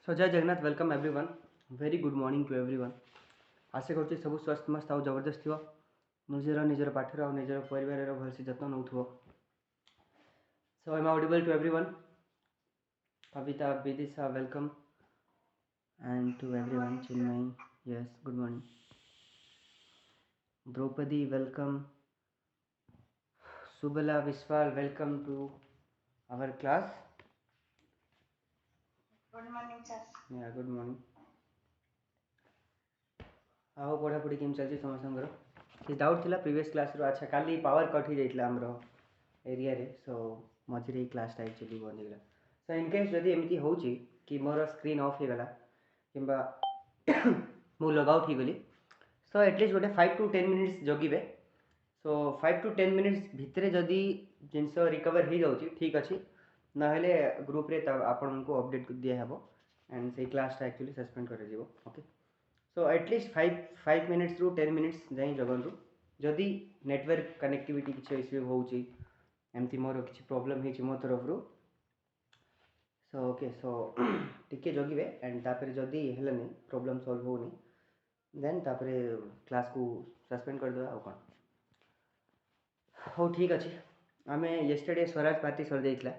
So Jai Jagannath welcome everyone very good morning to everyone आशा करुँच सब स्वस्थ मस्त आउ जबरदस्त थो निजर पाठर आ निजर परिवार भलसे जत्न नौ। So am audible to everyone Kavita Vidisha welcome and to everyone Chinmayee yes good morning Draupadi welcome Subala Biswal welcome to our class good morning sir yeah good morning आओ पढ़ापढ़ी केम चलती समस्त किसी डाउट थिला प्रीवियस क्लास रो अच्छा काली पावर कट ही जाइतला हमरो एरिया रे सो मझिरे क्लास एक्चुअली बंद हो गला सो इन केस जदि एमती होची कि मोर स्क्रीन ऑफ हो गला किंबा मु लॉग आउट हो गली सो एटलिस्ट गोटे 5 to 10 मिनिट्स जगिबे सो 5 to 10 मिनिट्स भितरे जदि जिनस रिकवर हो जाउची ठीक अछि ना हेले ग्रुप रे आपन को अपडेट दिया हेबो एंड से क्लास एक्चुअली सस्पेंड कर दिबो ओके सो एटलिस्ट 5 मिनिट्स रु 10 मिनिट्स जाई जगंतु जदि नेटवर्क कनेक्टिविटी किसी इश्यू होउची एमती मोर किसी प्रॉब्लम हेची मो तरफ रु सो ओके सो टिके जगिबे एंड तापर जदि हेलानी प्रॉब्लम सॉल्व होनी देन तापर क्लास को सस्पेंड कर देबा आ कोन हो ठीक अछि आमे यस्टरडे स्वराज पार्टी सर जाइतला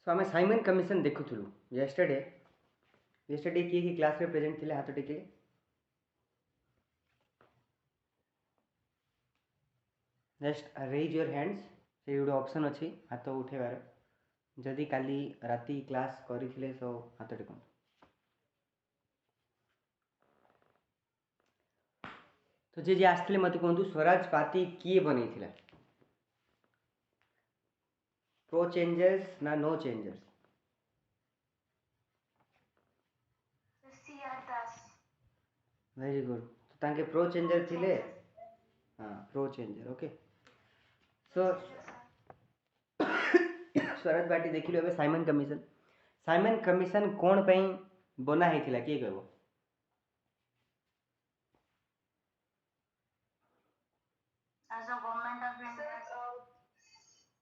सो आम साइमन कमिशन देखुलु यस्टरडे किए क्लास रे प्रेजेंट थिले हाथ टेके जस्ट रेज योर हैंड्स से गोटे ऑप्शन अच्छी हाथ उठेबार जदि काली राति क्लास करथिले सो हाथ टेक तो जे आसते मत कहतु स्वराज पार्टी किए बनई प्रो चेंजर्स ना नो चेंजर्स वेरी गुड तो तांके प्रो चेंजर थिले हाँ pro changer okay so Swaraj party देखिलु एबे साइमन कमिशन कोन पई बना हेतिला के कहबो as a government of India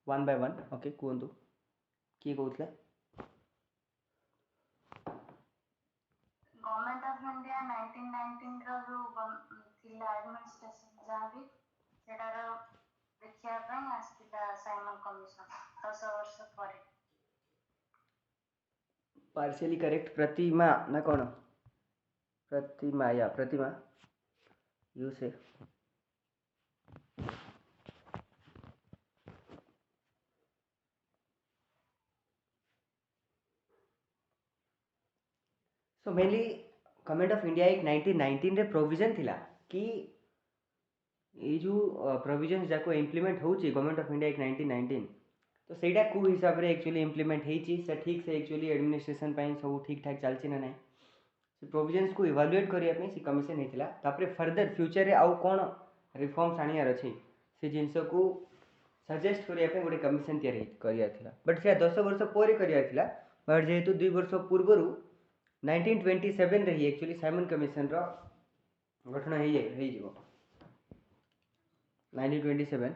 one by one okay कहतु किए कहूला गवर्नमेंट ऑफ इंडिया 1919 रो जो थिला एडमिनिस्ट्रेशन जहाँ भी सेटार देखिया पई आस्तिला साइमन कमिशन 10 वर्ष परे पार्शियली करेक्ट प्रतिमा ना कौन प्रतिमा या प्रतिमा यू से so mainly government of India एक 1919 रे प्रोविजन थिला कि ये जो प्रोविजन जाको इम्प्लीमेंट होची गवर्नमेंट ऑफ इंडिया एक 1919 तो सेटा को हिसाब रे एक्चुअली इम्प्लीमेंट हेची से ठीक से एक्चुअली एडमिनिस्ट्रेशन पई सब ठीक ठाक चलची ना नहीं से प्रोविजन्स को इवालुएट करने से कमिशन होता तापर फर्दर फ्यूचर रे आउ कौन रिफॉर्म्स आनियार अच्छे से जिनस को सजेस्ट करने गोटे कमिशन या बट से 10 वर्ष पर करार बट जेहेतु 2 वर्ष पूर्व 1927 रे ही एक्चुअली साइमन कमिशन रो गठन हो 1927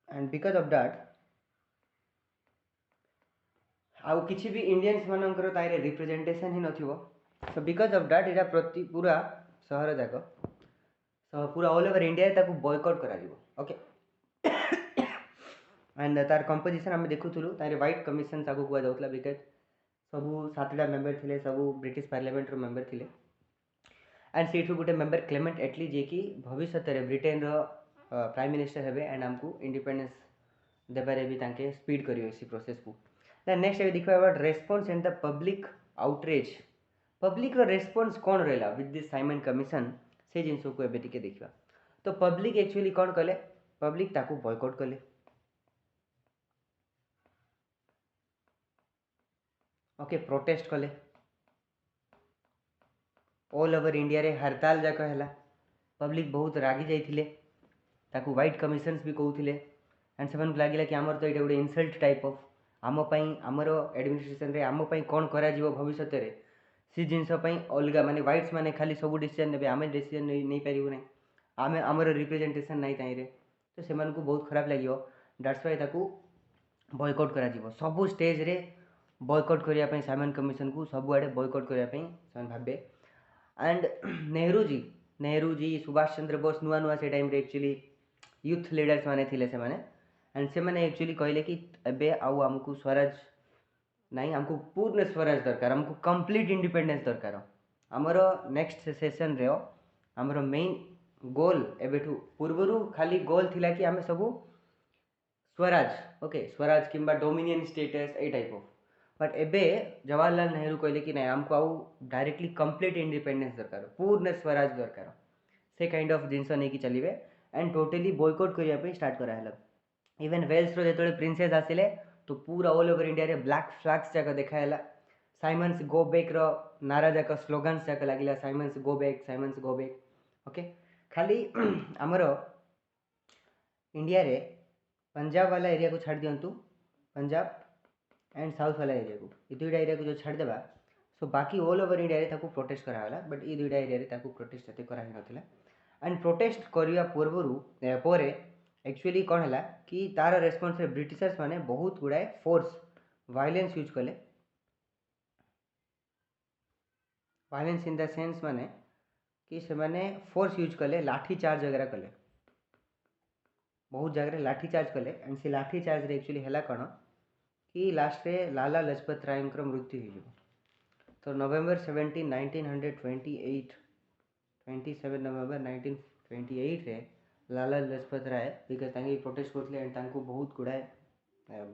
and because of that आउ किसी भी इंडियंस मानकर तारे रिप्रेजेंटेशन ही नथिबो so because of that era प्रति पूरा शहर जाक सो पूरा ऑल ओवर इंडिया ताको बॉयकॉट करा दिबो ओके एंड तार कंपोजिशन हम देखुथुलु तारे व्हाइट कमिशन ताको कुआ जाउतला बिकॉज सबू 7टा मेंबर थिले सबू ब्रिटिश पार्लियामेंट रो मेंबर थिले एंड सेठू गोटे मेंबर क्लेमेंट एटली जे कि भविष्य रे ब्रिटेन रो प्राइम मिनिस्टर हेबे एंड हमकू इंडिपेंडेंस देबारे भी तांके स्पीड करियो इसी प्रोसेस को देन नेक्स्ट अभी देखा about response and the public outreach public रो रेस्पॉन्स कौन रहला विथ दिस साइमन कमिशन से जिनस को एबे टिके देखिबा तो पब्लिक एक्चुअली कौन कले पब्लिक ताकू बॉयकॉट कले ओके प्रोटेस्ट कले ऑल ओवर इंडिया रे हड़ताल जाक हैला पब्लिक बहुत रागी जाइथिले ताकू व्हाइट कमिशन्स भी कहूथिले एंड सेवन लागिला कि हमर तो एटा गोटे इनसल्ट टाइप ऑफ आम पई हमर एडमिनिस्ट्रेशन रे आम पई कोन करा जीवो भविष्य रे सी जिनस पई अलगा माने व्हाइट्स माने खाली सब डिसीजन नेबे आमे डिसीजन नै परिबो नै आमे हमर रिप्रेजेंटेशन नै ताई रे तो सेमान को बहुत खराब लागियो दैट्स व्हाई ताकू बॉयकॉट करा जीवो सब स्टेज रे बॉयकॉट करिया पई साइमन कमिशन को सब आडे बॉयकॉट करिया पई सन भाबे एंड नेहरू जी सुभाष चंद्र बोस नुआ नुआ से टाइम रे एक्चुअली यूथ लीडर्स माने थिले से माने एंड से मैंने एक्चुअली कहले कि एबे आउ हमको स्वराज नहीं हमको पूर्ण स्वराज दरकार हमको कंप्लीट इंडिपेंडेंस दरकार आमर नेक्स्ट सेशन रे आमर मेन गोल एबेठू पूर्वरु खाली गोल थिला कि आमे सब स्वराज ओके स्वराज किंबा dominion status a type of but एबे जवाहरलाल नेहरू कहले कि नहीं हमको आउ डायरेक्टली कंप्लीट इंडिपेंडेंस दरकार पूर्ण स्वराज दरकार से काइंड ऑफ जिनस नहीं कि चलिए एंड टोटली बॉयकॉट करिया पे स्टार्ट करा हला इवन वेल्स रो जेतोले प्रिंसेस आसिले तो पूरा ऑल ओवर इंडिया रे ब्लैक फ्लैग्स जाक देखाला साइमन्स गो बैक रो नारा जाक स्लोगन्स जाक लागिला साइमन्स गो बैक ओके खाली हमरो इंडिया रे पंजाब वाला एरिया को छाड़ दियंतु पंजाब एंड साउथ वाला एरिया को ये दुईटा एरिया को जो छाड़ देबा सो बाकी ऑल ओवर इंडिया रे ताको प्रोटेस्ट कराला बट ये दुईटा एरिया रे ताको प्रोटेस्ट एते करा ही नथिला एंड प्रोटेस्ट करिया पूर्वरु परे एक्चुअली कौन है कि तार रेस्पॉन्स रे ब्रिटिशर्स माने बहुत गुड़ाए फोर्स वायलेंस यूज कले वायलेंस इन द सेंस माने कि से माने फोर्स यूज कले लाठी चार्ज वगैरह कले बहुत जगह लाठी चार्ज कले एंड से लाठी चार्ज रे एक्चुअली हैला कौन कि लास्ट रे लाला लजपत राय मृत्यु हो तो नवेम्बर 17 1928 27 नवेम्बर 1928 रे लाला लजपत राय बिकज तांगे प्रोटेस्ट करथिले एंड तांको बहुत गुड़ाए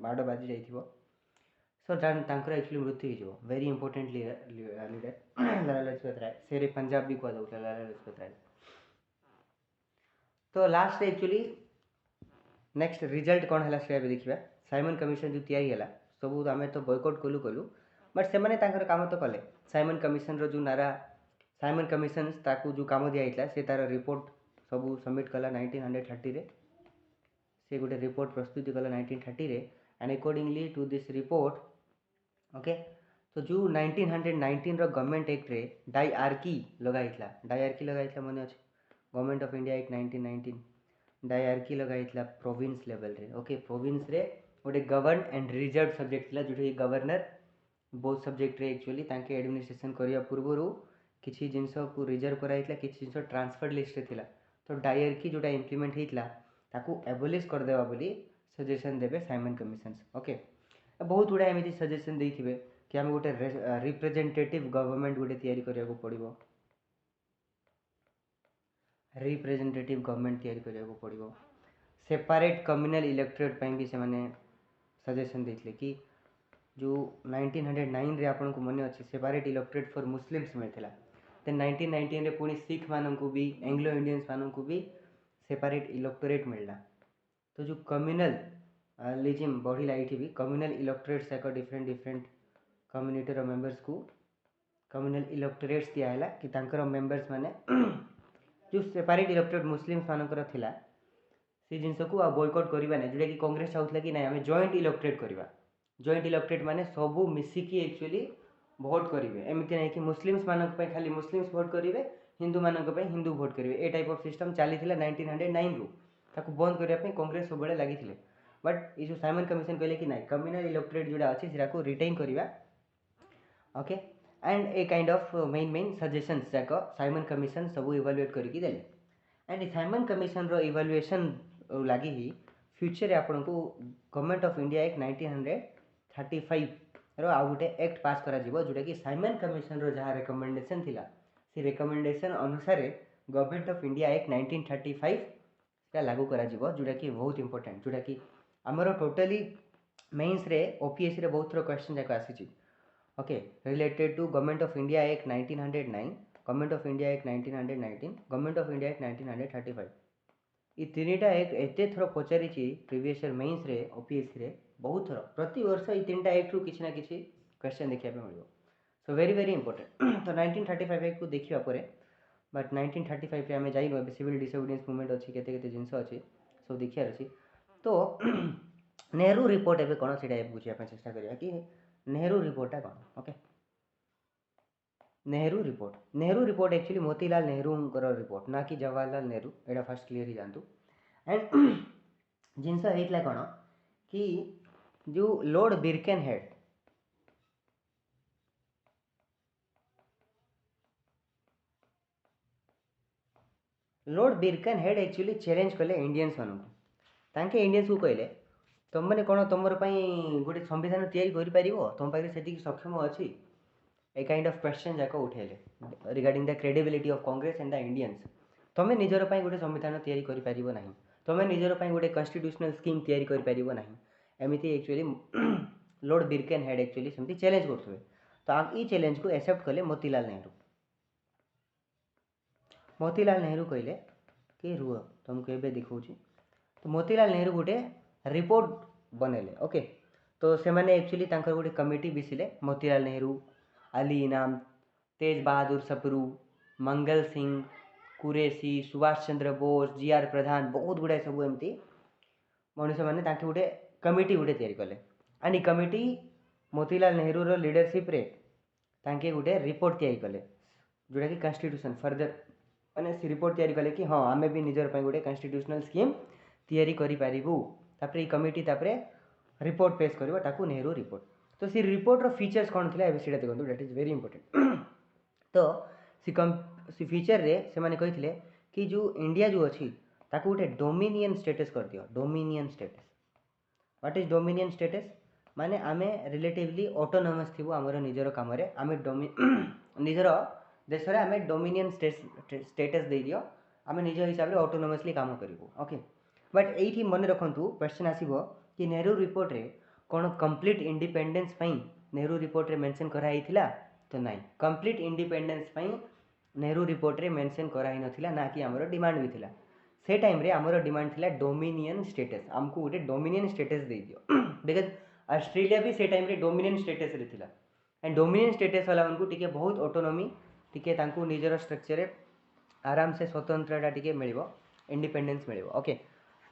बाड़ बाजी जाइथिबो सो तांकर एक्चुअली मृत्यु हो very important leader Lala Lajpat Rai से पंजाब भी कह जाउता लाला लजपत राय तो लास्ट एक्चुअली नेक्स्ट रिजल्ट कौन है से देखिए साइमन कमिशन जो तैयारी है सब आम तो बॉयकॉट कलु बट से काम तो कले साइमन कमिशन रो जो नारा साइमन कमिशन ताकू जो काम दिया से तार रिपोर्ट सब सबमिट कला 1930 रे से गोटे रिपोर्ट प्रस्तुति कला 1930 रे and accordingly to this report okay तो जो 1919 रो गवर्नमेंट एक्ट रे डायआर्की लगाइथला मन अच्छे government of India act 1919 diarchy लगाइथला प्रोविंस लेवल रे ओके प्रोविंस रे गोटे गवर्न एंड रिजर्व सब्जेक्ट थिला जोटे गवर्नर बोथ सब्जेक्ट रे एक्चुअली तांके एडमिनिस्ट्रेशन करिया पूर्वरु किसी जिनस को रिजर्व कराइथला किसी जिनस ट्रांसफर लिस्ट रे थिला तो डायआर्की जोटा इम्प्लीमेंट होता ताकू एबोलिश करदेवा बोली सजेशन देवे साइमन कमिशन ओके बहुत गुड़ा एमती सजेशन देते कि आम गोटे रिप्रेजेंटेटिव गवर्नमेंट गोटे तैयारी करिया को पड़िबो रिप्रेजेंटेटिव गवर्नमेंट तैयारी करिया को पड़िबो सेपरेट कम्युनल इलेक्टोरेट भी से सजेशन देते कि जो 1909 रे आपन को मन अच्छे सेपरेट इलेक्टोरेट फॉर मुस्लिम्स मिलता देन 1919 रे पुणी सिख मान को भी एंग्लो इंडियंस मान को भी सेपरेट इलेक्टोरेट मिलला तो जो कम्युनल लिजिम बढ़ला ये भी कम्युनल इलेक्टोरेट्स एक डिफरेंट डिफरेंट कम्युनिटी मेंबर्स को कम्युनल इलेक्टोरेट्स दियाला कि तांकर मेंबर्स माने जो सेपरेट इलेक्टोरेट मुस्लिम्स मानकर थिला से जिनस को आ बॉयकॉट करबा नै जोटा कि कांग्रेस चाहूला कि नै हमें जॉइंट इलेक्टोरेट करबा। जॉइंट इलेक्टोरेट माने सबू मिसिकी एक्चुअली भोट करेंगे एमती नहीं कि मुस्लिम्स मानक पे खाली मुस्लिम्स भोट करेंगे हिंदू मानक पे हिंदू भोट करेंगे ए टाइप ऑफ सिस्टम चली 1909 रु ताकू बंद करने कांग्रेस सब लगी बट ये जो साइमन कमिशन कहले कि नहीं कम्युनल इलेक्टोरेट जोड़ा अच्छी से रिटेन करवा okay and a kind of main suggestions जाक साइमन कमिशन सब इवालुएट करके देले एंड साइमन कमिशन रो इवालुएशन लगी ही फ्यूचर आपन को गवर्नमेंट ऑफ इंडिया एक 1935 रो आउ गोटे एक्ट पास करा जीवो जोटा कि साइमन कमिशन रो जहाँ रिकमेंडेशन थिला से रिकमेंडेशन अनुसार गवर्नमेंट ऑफ इंडिया एक 1935 टा लागू करा जीवो जोटा कि बहुत इंपोर्टेंट जोटा कि हमरो टोटली मेंस रे ओपीएससी रे बहुत थरो क्वेश्चन जाक आसी okay related to government of India एक 1909 गवर्नमेंट ऑफ इंडिया एक 1919 गवर्नमेंट ऑफ इंडिया एक 1935 ये तीनटा एक एते थरो पचारि प्रीवियस ईयर मेंस रे ओपीएससी रे बहुत थरो प्रति वर्ष ये तीनटा एक्ट रु किछि ना किछि क्वेश्चन देखिया पे मिलियो सो वेरी इंपोर्टेंट तो 1935 एक्ट को देखिया परे बट 1935 रे हमें जाई नो सिविल डिसोबीडियंस मूवमेंट अछि केते केते जिंस अछि सो देखिया अछि तो नेहरू रिपोर्ट एबे कोन सेटा बुझिया पे चेष्टा करिया कि नेहरू रिपोर्टा कोन okay Nehru report actually Motilal Nehru report ना कि जवाहरलाल नेहरू एटा फर्स्ट क्लियर ही जानतु एंड जिनस होइतला कोन कि जो लॉर्ड बिरकेनहेड एक्चुअली चैलेंज कले इंडियंस मानू तांके इंडियंस को कहले तुम मैंने कौन तुम गोटे संविधान तैयारी करि परिबो तुम पाखे सेति सक्षम अछि ए काइंड ऑफ क्वेश्चन जाक उठेले regarding the credibility of Congress and the Indians तुम निजर पई गोटे संविधान तैयारी करि परिबो नाही तुम निजर पई गोटे कॉन्स्टिट्यूशनल स्कीम तैयारी करि परिबो नाही एमिति actually Lord Birkenhead actually सेमति challenge करथुवे तो आ ई चैलेंज को एक्सेप्ट कले मोतीलाल नेहरू कहले कि रुह तुमको एबे दिखाऊँ तो मोतीलाल नेहरू गोटे रिपोर्ट बनेले ओके तो से माने एक्चुअली तांकर गोटे कमिटी बिसिले मोतीलाल नेहरू अली इनाम तेज बहादुर सप्रू मंगल सिंह कुरेशी सुभाष चंद्र बोस जीआर प्रधान बहुत गुड़ाए सब एमती मनुष्य मैंने तांके गोटे कमिटी गोटे तैयारी कले एंड ई कमिटी मोतीलाल नेहरू रो लीडरशिप रे तांके गोटे रिपोर्ट तैयारी कले जोटा कि कॉन्स्टिट्यूशन फर्दर मैंने से रिपोर्ट तैयारी कले कि हाँ आमे भी निजर पई गोटे कॉन्स्टिट्यूशनल स्कीम तैयारी करि पारिबु तापरे ई कमिटी तापरे रिपोर्ट पेश करबो ताकू नेहरू रिपोर्ट तो सी रिपोर्ट रो फीचर्स कोन थिला एबे सेटा देखंतु दैट इज वेरी इंपोर्टेंट तो सी फीचर रे से माने कहिथिले कि जो इंडिया जो अछि ताकू गोटे डोमिनियन स्टेटस कर दियो dominion status what is dominion status माने आमे रिलेटिवली ऑटोनोमस थिबो हमर निजर काम रे आमे निजर देश रे आमे डोमिनियन स्टेटस दे दियो आमे निज हिसाब रे ऑटोनोमसली काम करिवो ओके बट एठी मन रखंतु क्वेश्चन आसीबो कि नेहरू रिपोर्ट रे कोन कंप्लीट इंडिपेंडेंस पई नेहरू रिपोर्ट रे मेंशन करा हिथिला तो नहीं कंप्लीट इंडिपेंडेंस पई नेहरू रिपोर्ट रे मेंशन करा हि नथिला ना कि हमर डिमांड भी थिला से टाइम रे हमर डिमांड थिला डोमिनियन स्टेटस हमको गोटे डोमिनियन स्टेटस दे दियो बिकॉज ऑस्ट्रेलिया भी से टाइम रे डोमिनियन स्टेटस रे थिला एंड डोमिनियन स्टेटस वाला उनको टिके बहुत ऑटोनॉमी टिके तांको निजर स्ट्रक्चर रे आराम से स्वतंत्रता टिके मिलिबो इंडिपेंडेंस मिलिबो ओके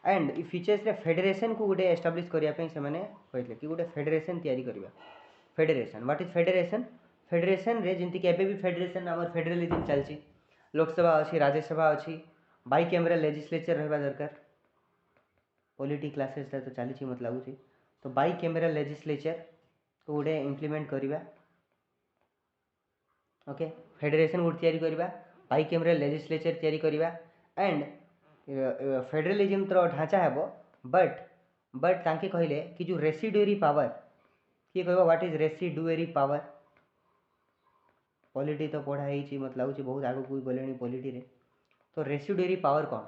एंड ई फीचर्स रे फेडरेशन को गोटे एस्टाब्लिश करिया पे से माने कहले कि गोटे फेडरेशन तैयारी करबा फेडरेशन व्हाट इज फेडरेशन रे जिंति के एबे भी फेडरेशन हमर फेडरलिज्म चलची लोकसभा अछि राज्यसभा अछि बाई कैमरल लेजिस्लेचर रहबा दरकार पॉलिटी क्लासेस तो चली मत लागू तो बाई कैमरल लेजिस्लेचर को गोटे इम्प्लीमेंट करबा ओके फेडरेशन गोटे तैयारी करबा बाई कैमरल लेजिस्लेचर तैयारी करबा एंड फेडरलिज्म तो ढांचा हेबो बट तांके कहले कि जो रेसिडुअरी पावर किए कहबो what is residuary power polity तो पढ़ा ही मत लागू बहुत आगु को गलेनी पॉलिटी रे तो रेसिडुअरी पावर कौन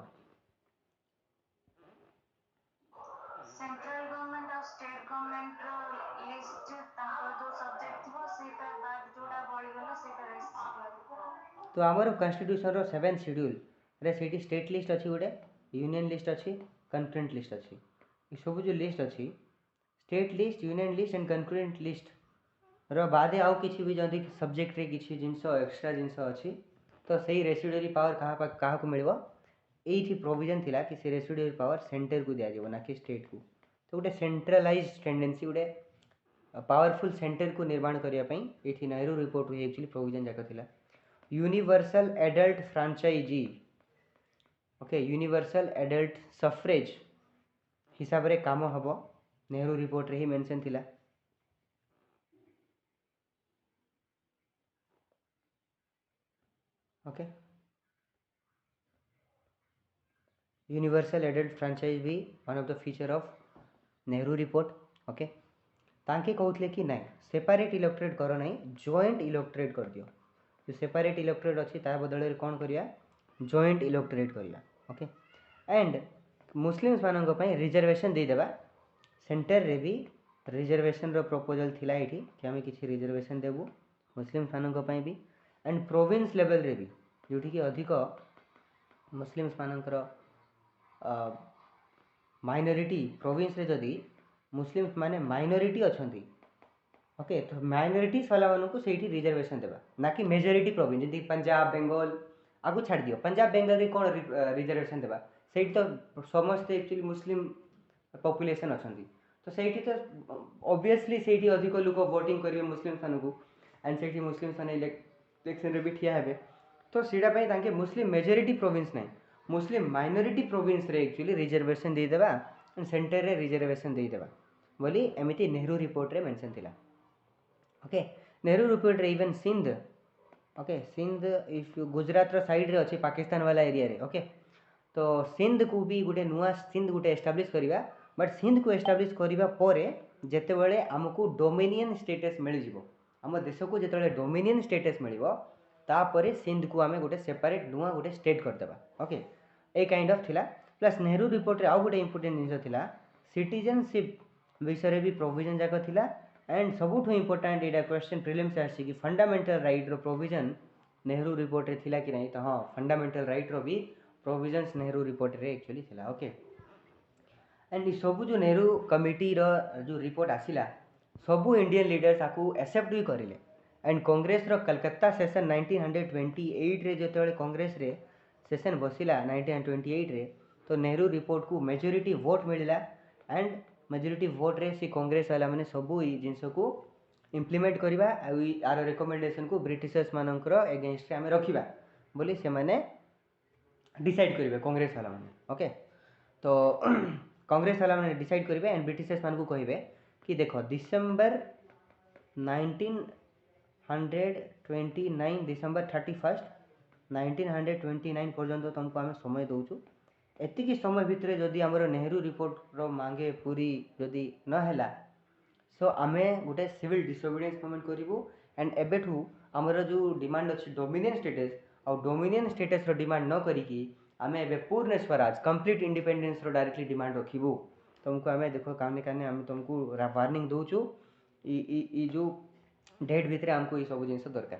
सेंट्रल गवर्नमेंट और स्टेट गवर्नमेंट रो लिस्ट तांको जो सब्जेक्ट थिबो सेटा बाद जोडा बळी गला सेटा रेसिडुअरी तो आमर कॉन्स्टिट्यूशन रो 7 शेड्यूल रे सेठी स्टेट लिस्ट अछि गोटे यूनियन लिस्ट अछि कनकरेंट लिस्ट अछि ई सब जो लिस्ट अछि state list union list and concurrent list बादे आउ किसी भी जदि सब्जेक्ट रे किसी जिनस एक्स्ट्रा जिनस अच्छी तो सही रेसिडुअरी पावर क्या मिल ये प्रोविजन थिला कि से रेसिडुअरी पावर सेंटर को दिया ना कि स्टेट को। तो गोटे सेंट्रलाइज टेंडेंसी गोटे पावरफुल सेंटर को निर्माण करने ये नेहरू रिपोर्ट एक्चुअली प्रोविजन जाक थिला। Universal adult franchise okay universal adult suffrage हिसाब रे काम हम नेहरू रिपोर्ट रे ही मेंशन थिला। ओके यूनिवर्सल एडल्ट फ्रांचाइज भी one of the feature of Nehru report. Okay तांके कहते कि नाई सेपरेट इलेक्टोरेट कर ना जॉइंट इलेक्टोरेट कर दियो। जो सेपरेट इलेक्टोरेट अच्छी ता बदल में कौन करिया जॉइंट इलेक्टोरेट करिया। ओके एंड मुस्लिम्स मानक पई रिजर्वेशन दे देबा। सेंटर रे भी रिजर्वेशन रो प्रपोजल थिला एठी कि हमें किसी रिजर्वेशन देबू मुस्लिम्स मानक पई भी एंड प्रोविंस लेवल रे भी जोठी कि अधिक मुस्लिम्स मानकर माइनॉरिटी प्रोविंस रे जदि मुस्लिम्स माने माइनॉरिटी अछंती ओके तो माइनॉरिटीज वाला मानू से रिजर्वेशन देवा ना कि मेजोरिटी प्रोविंस जमी पंजाब बेंगल आगु छाड़ दियो पंजाब बेंगल कौन रिजर्वेशन देवा से तो समस्त एक्चुअली मुस्लिम पॉपुलेशन अछंती तो से तो ऑब्वियसली से अधिक लोक वोटिंग करेंगे मुस्लिम्स मानू एंड से मुस्लिम्स मैंने इलेक्शन रे भी ठिया हेबे तो सीटा पई तांके मुस्लिम मेजोरिटी प्रोविंस नहीं मुस्लिम माइनॉरिटी प्रोविंस रे एक्चुअली रिजर्वेशन दे देबा एंड सेंटर रे रिजर्वेशन दे देबा बोली एमिति नेहरू रिपोर्ट रे मेंशन थिला। ओके नेहरू रिपोर्ट रे even Sindh okay Sindh if Gujarat रो साइड रे अच्छी पाकिस्तान वाला एरिया रे ओके तो सिंध को भी गोटे नुआ सिंध गोटे एस्टाब्लिश करिबा बट सिंध को एस्टाब्लिश करिबा परे जेतेबेले हमकु डोमिनियन स्टेटस मिल जिवो हम देश को जेतेबेले डोमिनियन स्टेटस मिलिबो तापरे सिंध को आमे गोटे सेपरेट नुआ गोटे स्टेट कर देबा। ओके ए काइंड ऑफ थिला प्लस नेहरू रिपोर्ट रे आउ गोटे इंपोर्टेंट जिंस थिला सिटीजनशिप विषय रे भी प्रोविजन जाक थिला and सबुठु important Etah question prelims आसी कि फंडामेंटल राइट रो प्रोविजन नेहरू रिपोर्ट रे थिला कि नहीं तो हाँ फंडामेंटल राइट रो भी प्रोविजन्स नेहरू रिपोर्ट रे एक्चुअली थिला। ओके एंड सब जो नेहरू कमिटी रो जो रिपोर्ट आसिला सबू इंडियन लीडर्स आकु एक्सेप्ट भी करिले एंड कांग्रेस रो कलकत्ता सेशन 1928 रे जेतेबेले कांग्रेस रे सेशन बसिला 1928 रे तो नेहरू रिपोर्ट को मेजोरिटी वोट मिलला एंड मेजोरिटी वोट रे सी कांग्रेस वाला माने सबू ई जिंस को इम्प्लीमेंट करवा आर रिकमेंडेशन को ब्रिटिशर्स मानकर एगेंस्ट आम रखा बोली से माने डिसाइड करेंगे कांग्रेस वाला माने। ओके तो कांग्रेस वाला माने डिसाइड करेंगे एंड ब्रिटिशर्स मान को कहे कि देख डिसेम्बर 1929 डिसेम्बर 31 1929 पर्यंत तुमको आम समय दौचु एतिकी समय भितर जदि आमर नेहरू रिपोर्ट रो मांगे पूरी जदि नहला सो आमे गोटे सिविल डिसोबिडियंस मूवमेंट करूँ एंड एबेठू आमर जो डिमांड अच्छी डोमिनियन स्टेटस और डोमिनियन स्टेटस रो डिमांड न करिकी आमे एबे पूर्ण स्वराज कंप्लीट इंडिपेंडेंस रो डायरेक्टली डिमांड रखिबू तुमको आमे देखो काने काने आमे तुमको वार्निंग दौचु ई जो डेट भितर आमको ये सब जिन दरकार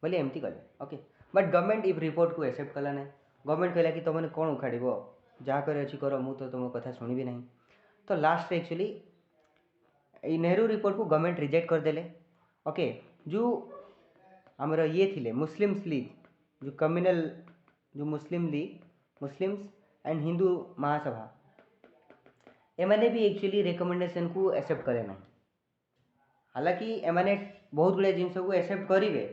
बोले एमती कले। ओके बट गवर्नमेंट इ रिपोर्ट को एक्सेप्ट कला ना गवर्नमेंट कहला कि तुमने कौन उखाड़ जहाँ कर करो मु तो तुम कथा शुणबी ना तो लास्ट एक्चुअली नेहरू रिपोर्ट को गवर्नमेंट रिजेक्ट करदेले। ओके जो आमर ये थिले मुस्लिम्स लीग जो कम्युनल जो मुस्लिम league Muslims and Hindu Mahasabha एमाने भी एक्चुअली रिकमेंडेशन को एक्सेप्ट करे ना हालांकि एमाने बहुत गुड़े जिनस को एक्सेप्ट करेंगे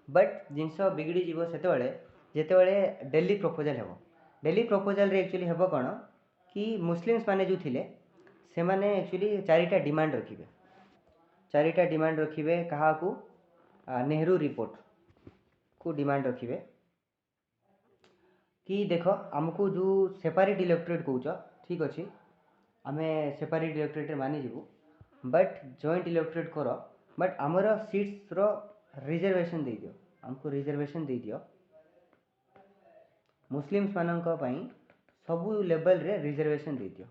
बट जिनस बिगड़ी जीव से जितेबाला दिल्ली प्रपोजल हेब दिल्ली प्रपोजल रे एक्चुअली हेब कौन कि मुस्लिम्स माने जो थिले से माने एक्चुअली चारिटा डिमांड रखिबे चारिटा डिमांड रखिबे कहा को नेहरू रिपोर्ट को डिमांड रखिबे कि देख आमको जो सेपरेट इलेक्टोरेट कौच ठीक अच्छे आमे सेपरेट इलेक्टोरेट मानि जीवु बट जॉइंट इलेक्टोरेट कर बट आमर सीट्स रो रिजर्वेशन दे दियो हमको रिजर्वेशन दे दियो मुस्लिम्स मानक पई सबू लेवल रे रिजर्वेशन दे दियो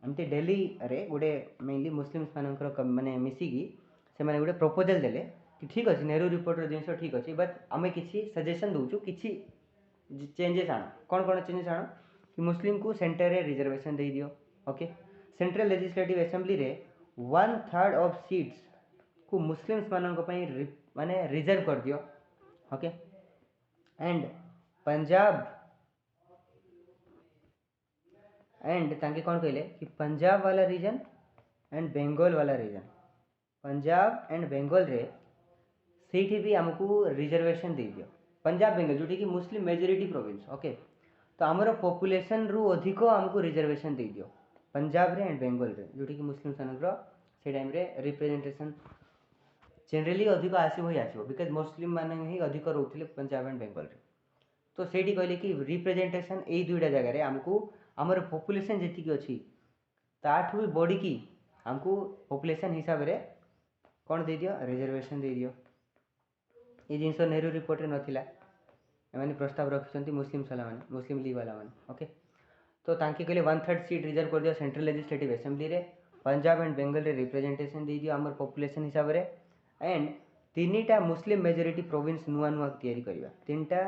एमती दिल्ली रे गोटे मेनली मुस्लिम्स मानकर माने मिसिकी से माने गोटे प्रपोजल देले कि ठीक अच्छे नेहरू रिपोर्ट जिनस ठीक अच्छे बट आम किसी सजेशन दौचु कि चेंजेस आण कौन कौन चेंजेस आण कि मुस्लिम को सेंटर रे रिजर्वेशन दे दियो। ओके सेंट्रल लेजिस्लेटिव असेंबली रे 1/3 ऑफ सीट्स को मुस्लिम्स मानक माने रिजर्व कर दियो ओके एंड पंजाब एंड तांके कौन कहले कि पंजाब वाला रीजन एंड बेंगल वाला रीजन पंजाब एंड बेंगल रे ସେଇଠି ବି ଆମକୁ ରିଜର୍ଭେସନ୍ ଦେଇଦିଅ पंजाब बेंगल जोटी कि मुस्लिम मेजोरिटी प्रोविंस ओके तो आमर पॉपुलेशन रु अधिक आमको रिजर्वेशन दे दियो पंजाब रे एंड बेंगल रे जोटी कि मुस्लिम ମାନଙ୍କର से टाइम रे रिप्रेजेंटेशन जनरली अधिक आसो ही आसो बिकज मुस्लिम मान ही अधिक रोते पंजाब एंड बेंगल रे तो सेठी कहले कि रिप्रेजेंटेशन यही दुईटा जगह आमको आमर पॉपुलेशन जी अच्छी ताठू भी बढ़ी की आमको पॉपुलेशन हिसाब से कौन दे दियो रिजर्वेशन दे दियो ये जिनस नेहरू रिपोर्ट रे नथिला एमाने प्रस्ताव रखिछंती मुस्लिम साला माने मुस्लिम लीग वाला माने ओके तो तांके कहले 1/3 सीट रिजर्व कर दियो सेंट्रल लेजिस्लेटिव असेंबली रे पंजाब एंड बेंगल रे रिप्रेजेंटेशन दे दियो हमर पॉपुलेशन हिसाब रे एंड तीनटा मुस्लिम मेजोरिटी प्रोविंस नुआ नुआ तैयारी करबा तीनटा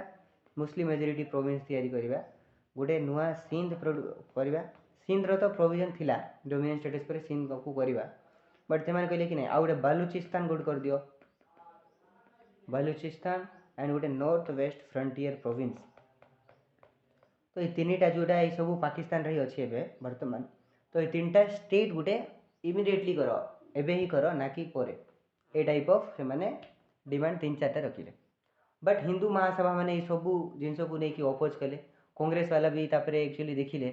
मुस्लिम मेजोरिटी प्रोविंस तैयारी करबा गोटे नुआ सिंध करबा सिंध रो तो प्रोविजन थिला डोमिनेंट स्टेटस पर सिंध को करबा बट से माने कहले कि नहीं आ गोटे बालूचिस्तान गोट कर दियो बालूचिस्तान एंड गोटे नॉर्थ वेस्ट फ्रंटियर प्रोविंस तो ये तीनटा जोटा ये सब पाकिस्तान रही अच्छे एबे वर्तमान तो ये तीनटा स्टेट गोटे इमिडिएटली करो एबे ही करो ना कि परे ए टाइप ऑफ से माने डिमांड 3-4टा रखिले बट हिंदू महासभा माने ये सब जिनस को नहीं कि अपोज कले कांग्रेस वाला भी तापरे एक्चुअली देखिले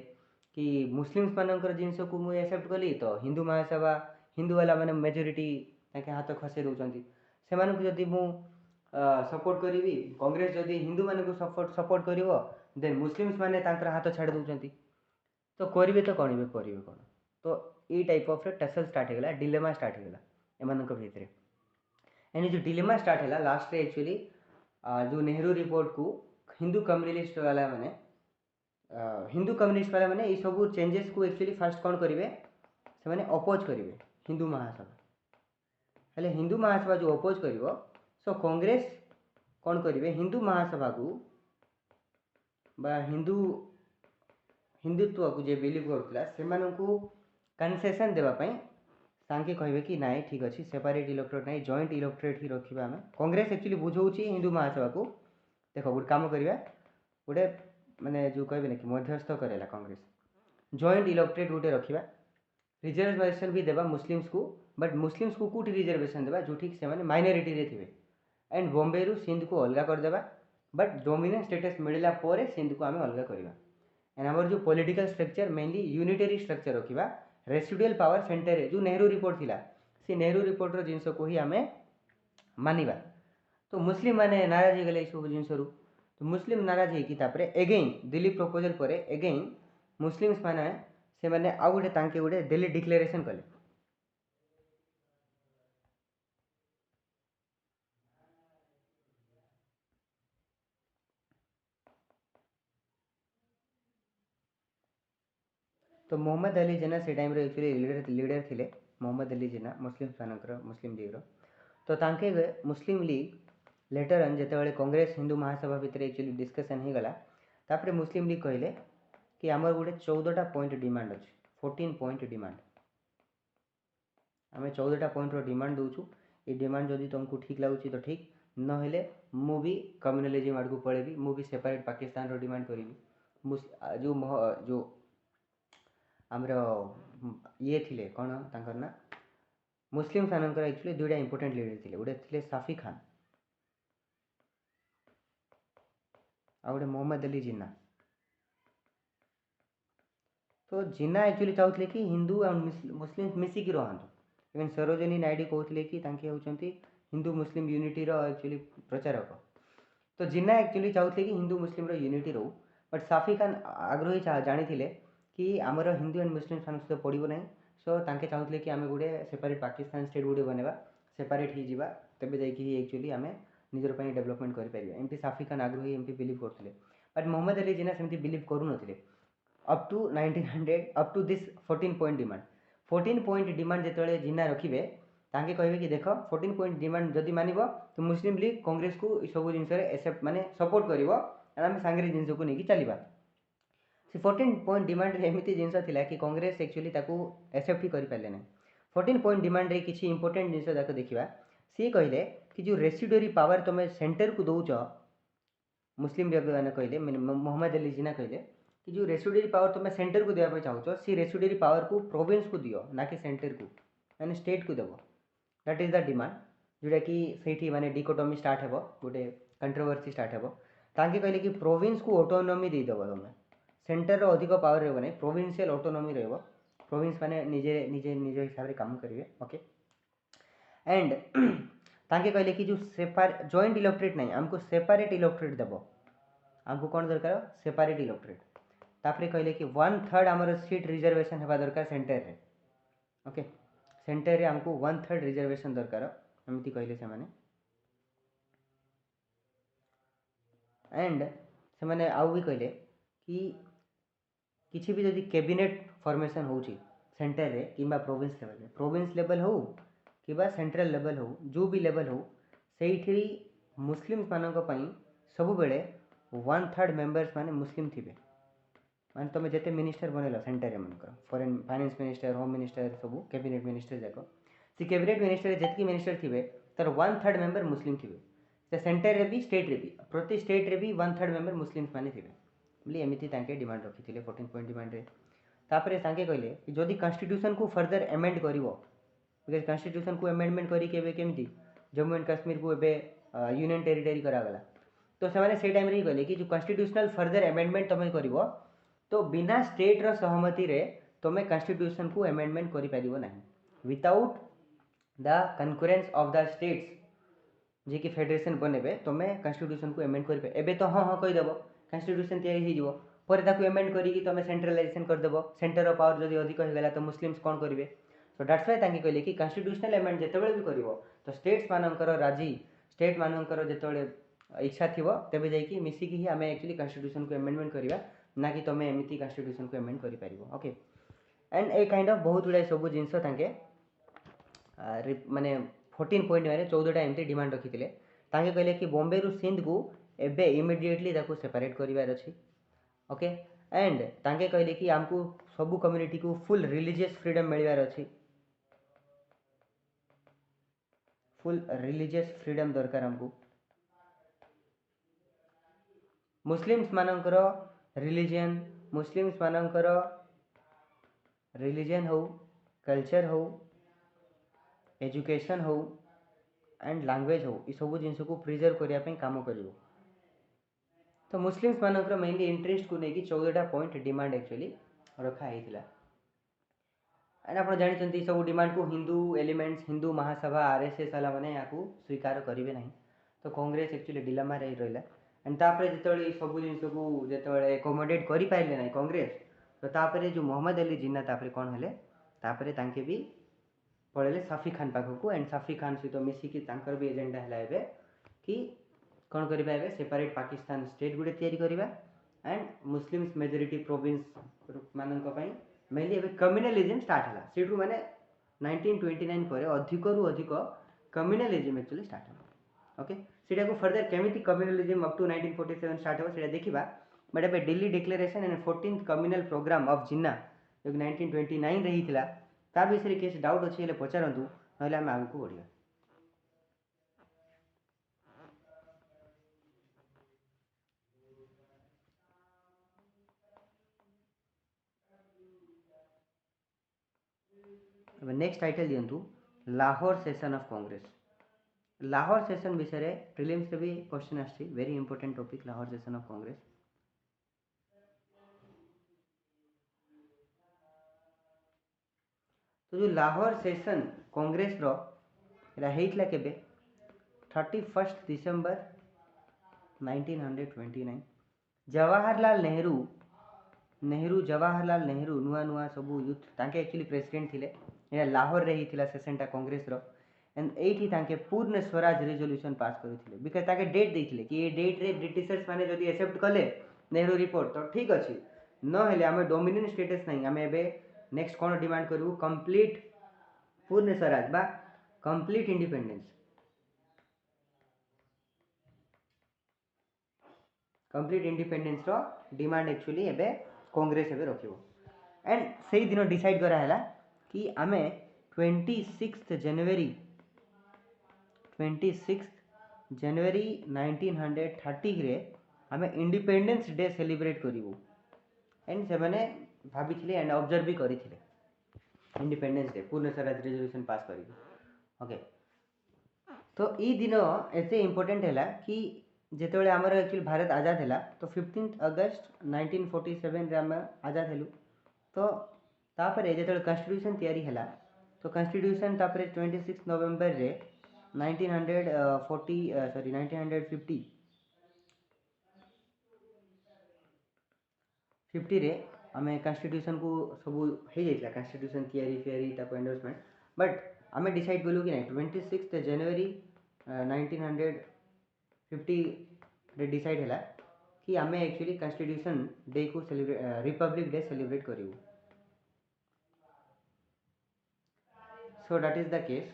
कि मुस्लिम्स मानकर जिनस को मु एक्सेप्ट कली तो हिंदू महासभा हिंदू वाला माने मेजोरिटी ताके हाथ खसे दउचंती से मानक जदी मु सपोर्ट करी कांग्रेस जदि हिंदू मान को सपोर्ट कर देन मुस्लिम्स माने तांकर हाथ छाड़ दउचंती तो करिवे तो करिवे कौन तो ये टाइप ऑफ टसल स्टार्ट होगा डिलेमा स्टार्ट होगा एमानक भितर एंड जो डिलेमा स्टार्ट है लास्ट रे एक्चुअली जो नेहरू रिपोर्ट को हिंदू कम्युनिस्ट वाला माने ये सब चेंजेस को एक्चुअली फास्ट कौन करेंगे से माने अपोज करेंगे हिंदू महासभा हेले हिंदू महासभा जो अपोज करिवो सो कांग्रेस कौन करेंगे हिंदू महासभा को बा हिंदुत्व को जे बिलीव करूला से कनसेसन देवाई तांके कहबे कि नाई ठीक अच्छे सेपरेट इलेक्टोरेट नाई जॉइंट इलेक्टोरेट ही रखा आम कांग्रेस एक्चुअली बुझाऊँ हिंदू महासभा को देख गोटे कम करवा गोटे माने जो कहबे ना कि मध्यस्थ करेला कांग्रेस जॉइंट इलेक्टोरेट गोटे रखा रिजर्वेशन भी देवा मुस्लिम्स को बट मुस्लिम्स को कौटी रिजर्वेशन देवा जो ठीक से माइनॉरिटी रे थे एंड बॉम्बे रु सिंध को अलग करदेवा बट डोमिनेंट स्टेटस मिलला पर सिंध को आम अलग करवा एंड आमर जो political structure mainly unitary structure रखा रेसिडुअल पावर सेंटर जो नेहरू रिपोर्ट थिला से नेहरू रिपोर्ट रो जिनस को ही आम मानिबा तो मुस्लिम माने नाराज हो गले सब जिनस तो मुस्लिम नाराज होकर एगेन दिल्ली प्रपोजल पर एगेन मुस्लिम्स माने से माने आउ गोटे तांके गोटे दिल्ली डिक्लेरेशन कले तो मोहम्मद अली जिन्ना से टाइम एक्चुअली लीडर थिले मोहम्मद अली जिन्ना मुस्लिम मानकर मुस्लिम लीग तो तांके मुस्लिम लीग लेटर अन जिते कांग्रेस हिंदू महासभा भितर एक्चुअली डिस्कसन हो गला तापरे मुस्लिम लीग कहले कि आमर गोटे 14टा पॉइंट डिमांड अच्छे 14 पॉइंट डिमांड आम 14टा पॉइंट डिमांड दौचु ये डिमांड जदि तुमको ठीक लगुच तो ठीक नहेले मु भी कम्युनलिज्म आड़ को पलैबी मु भी सेपरेट पाकिस्तान रो डिमांड करी जो आमर ये थिले कौन तांकर ना मुस्लिम मानकर एक्चुअली दुईटा इंपोर्टेंट लीडर थिले गोटे थिले साफी खान आ गोटे मोहम्मद अली जिन्ना तो जिन्ना एक्चुअली चाहते कि हिंदू और मुस्लिम मिसिकी रहतु इवन सरोजिनी नायडू कहते कि तांके होचंती हिंदू मुस्लिम यूनिटी रो एक्चुअली प्रचारक तो जिन्ना एक्चुअली चाहते कि हिंदू मुस्लिम रो यूनिटी रो बट साफी खान आग्रही जानी कि आमर हिंदू एंड मुस्लिम मान सहित पड़ो ना सो तांके चाहते कि आम गोटे सेपरेट पाकिस्तान स्टेट गोटे बनवा सेपरेट ही जावा तेबे जाइए एक्चुअली आम निजर डेवलपमेंट करें एमती साफी खान आग्रही एमती बिलीव करते बट मोहम्मद अली जिन्ना सेमती बिलीव करूनथिले up to 1900 up to this 14 point demand जिते जिन्ना रखिए तांके कहबे कि देख 14 पॉइंट डिमांड जदि मानिब तो मुस्लिम लीग कांग्रेस को सब जिनस एक्सेप्ट माने सपोर्ट करिवो आम सांगे जिनस को लेकिन चलवा से 14 पॉइंट डिमांड एमती जिनस थिला कि कांग्रेस एक्चुअली ताको एक्सेप्ट ही करि पाले ना 14 पॉइंट डिमांड रे किसी इंपोर्टेंट जिनस जाक देखा सी कहले कि जो रेसिडुअरी पावर तुम सेंटर को दौच मुस्लिम मैंने कहले मोहम्मद अली जिना कहले कि जो रेसिडुअरी पावर तुम सेंटर को देवाई चाहो सी रेसिडुअरी पावर को प्रोविंस को दियो ना कि सेंटर को मैंने स्टेट को देव दैट इज द डिमांड जोटा कि से माने डिकोटोमी स्टार्ट हे गोटे कंट्रोवर्सी स्टार्ट हे ताकि कहले कि प्रोविंस को ऑटोनॉमी देदेव तुम सेंटर रो अधिक पावर रही नहीं प्रोविंशियल ऑटोनॉमी रही प्रोविंस माने निजे निजे निज हिसाब से काम करेंगे ओके एंड ताकि कहले कि जो जॉइंट इलेक्ट्रेट नहीं आमको सेपरेट इलेक्ट्रेट देव आमको कौन दरकार सेपरेट इलेक्ट्रेट तापर कहले कि 1/3 आमर सीट रिजर्वेशन होगा दरकार सेंटर रे ओके सेंटर रे आमको 1/3 रिजर्वेशन दरकार एमती कहले से माने एंड से माने आउ भी कहले कि किसी भी जदि कैबिनेट फॉर्मेशन होची सेंटर रे किंबा प्रोविंस लेवल हो किंबा सेंट्रल लेवल हो जो भी लेवल हो सेठी मुस्लिम्स मानक पई सब बेले 1/3 मेंबर्स माने मुस्लिम थिबे माने तुम जिते मिनिस्टर बनल सेंटर मनकर foreign finance minister home minister सब कैबिनेट मिनिस्टर जाक से कैबिनेट मिनिस्टर जितकी मिनिस्टर थे तार 1/3 मेंबर मुस्लिम थे से सेंटर रे भी स्टेट रे भी प्रति स्टेट रे भी 1/3 मेंबर मुस्लिम्स माने थे बोली एमती डिमांड रखी थे 14 पॉइंट डिमांड रे तापर सांगे कहले कि जदि कॉन्स्टिट्यूशन को फर्दर एमेंड करिवो बिकॉज कॉन्स्टिट्यूशन को एमेंडमेंट करी के केमती जम्मू एंड काश्मीर को एबे यूनियन टेरिटरी करागला तो से टाइम रे कहले कि जो कॉन्स्टिट्यूशनल फर्दर एमेंडमेंट तुम करिवो तो बिना स्टेट रो सहमति रे तुम कॉन्स्टिट्यूशन को एमेंडमेंट करि परिबो नहीं without the concurrence of the states जे कि फेडरेशन बनेबे तुम कॉन्स्टिट्यूशन को एमेंड करि एबे तो हाँ हाँ कहीदेव कॉन्स्टिट्यूशन तैयारी हो जिवो पर ताकू एमेंड करिकी तुम सेंट्रलाइजेशन करदेव सेंटर ऑफ पावर जदि अधिक होगला तो मुस्लिम्स कौन करेंगे सो दैट्स व्हाई तांके कहले कि कॉन्स्टिट्यूशनल एमेंड जेतेबेले भी करिवो तो स्टेट्स मानकर राजी स्टेट मानकर जेतेबेले इच्छा थिवो तेबे जाईकी मिसिकी ही आमे एक्चुअली कॉन्स्टिट्यूशन को एमेंडमेंट करिवा ना कि तुम एमती कॉन्स्टिट्यूशन को एमेंड करि परिबो okay and a kind of बहुत गुड़ा सब जिनस तांके माने 14 पॉइंट में 14टा एमती डिमांड रखी थे तांके कहले कि बॉम्बे रु सिंध को एबे इमिडिएटली ताको सेपरेट करिवार अछि ओके एंड तांके कहले कि आमको सब कम्युनिटी को फुल रिलीजियस फ्रीडम मिलवार अछि फुल रिलीजियस फ्रीडम दरकार हमको मुस्लिम्स मानकर रिलीजन हो कल्चर हो एजुकेशन हो एंड लैंग्वेज हो ये सब जिन को प्रिजर्व करने काम कर तो मुस्लिम्स मानकर मेनली इंटरेस्ट को लेकिन 14टा पॉइंट डिमांड एक्चुअली रखाई एंड आप जानते सब डिमांड को हिंदू एलिमेंट्स हिंदू महासभा आरएसएस वाला मैंने यहाँ स्वीकार करेंगे ना तो कांग्रेस एक्चुअली डिलेमा रही एंड तापर जो सब जिन को जो एकोमोडेट कर पारे ना कांग्रेस तो तापर जो मोहम्मद अली जिन्ना तापर कौन है तापर तांके भी पड़े साफी खान पाखक एंड साफी खान सहित मिसिकी भी एजेंडा है कि कौन करवा ए सेपरेट पाकिस्तान स्टेट गुटे तैयारी करवा एंड मुस्लिम्स मेजोरिटी प्रोविंस मानक मेनली एबे कम्युनलिज्म स्टार्ट है सेठू माने 1929 पर अधिक रु अधिक कम्युनलिज्म एक्चुअली स्टार्ट है ओके सेटा को फर्दर केमिति कम्युनलिज्म अप टू 1947 स्टार्ट हो सेटा देखिबा बट एबे Delhi declaration and 14th communal programme of Jinnah जो 1929 रही थिला ता विषय रे केस डाउट अछि हेले पचारंतु नहले हम आगु को बढ़िया नेक्स्ट टाइटल दिंतु Lahore session of Congress Lahore session विषय रे प्रीलिम्स रे भी क्वेश्चन आछि very important topic Lahore session of Congress तो जो लाहौर सेशन कांग्रेस रो एला हेइतला केबे 31 डिसेंबर 1929 जवाहरलाल नेहरू नुआ नुआ सब यूथ तांके एक्चुअली प्रेसिडेंट थिले एला लाहौर रे ही थिला सेशनटा कांग्रेस रो एंड एठी तांके पूर्ण स्वराज रेजोल्यूशन पास करथिले बिकज ताके डेट देथिले कि ए डेट रे ब्रिटिशर्स माने जदी एक्सेप्ट कले नेहरू रिपोर्ट तो ठीक अछि न हेले हमें डोमिनेंट स्टेटस नहीं हमें एबे नेक्स्ट कोन डिमांड करू कंप्लीट पूर्ण स्वराज बा कंप्लीट इंडिपेंडेंस कंप्लीट इंडिपेंडेंस रो डिमांड एक्चुअली एबे कांग्रेस एबे रखिबो एंड सेही दिन डिसाइड करा हैला कि आमे 26 जनवरी 1930 रे आम इंडिपेंडेंस डे सेलिब्रेट करूँ एंड से मैंने भाभी एंड ऑब्जर्व भी करते इंडिपेंडेंस डे पूर्ण स्वराज रेजोल्यूशन पास कर ओके। तो ये दिन एते इम्पोर्टेंट है कि जिते आमर एक्चुअली भारत आजाद है तो 15 अगस्त 1947 आम आजाद हेलु। तो तापर जो कन्स्टिट्यूशन तैयारी है तो कन्स्टिट्यूशन तापर 26 नवेम्बर रे 1950 रे आम कन्स्टिट्यूशन को सब हो जाता कन्स्टिट्यूशन तैयारी फेरी एंडोर्समेंट बट आम डिसाइड कलु कि 26 जनवरी 1950 रे डिसाइड है कि आम एक्चुअली कन्स्टिट्यूशन डे को रिपब्लिक डे सेलिब्रेट करूँ। So that is the case.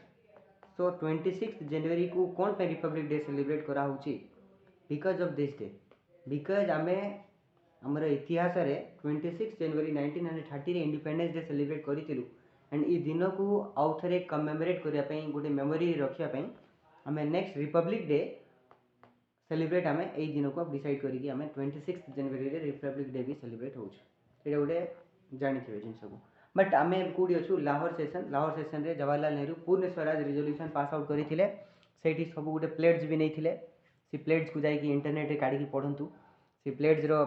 So 26 जनवरी को कौन पे रिपब्लिक डे सेलिब्रेट करा होची because of this day because आमे हमर इतिहास रे 26 जनवरी 1930 रे इंडिपेंडेंस डे सेलिब्रेट करितिलु एंड ई दिन को आउ थरे कमेमोरेट करिया पई गोटे मेमोरी रखिया पई आमे नेक्स्ट रिपब्लिक डे सेलिब्रेट आमे एई दिन को डिसाइड करिकि आमे 26 जनवरी रे रिपब्लिक डे भी सेलिब्रेट होछ एटा गोटे जानिथिबे जिंस को। बट आमे कोडी अछु लाहौर सेशन रे जवाहरलाल नेहरू पूर्ण स्वराज रिजोल्यूशन पास आउट करिथिले सेठी सब गोटे प्लेड्स भी नैथिले से प्लेड्स को जाई कि इंटरनेट रे काढी कि पढंतु से प्लेड्स रो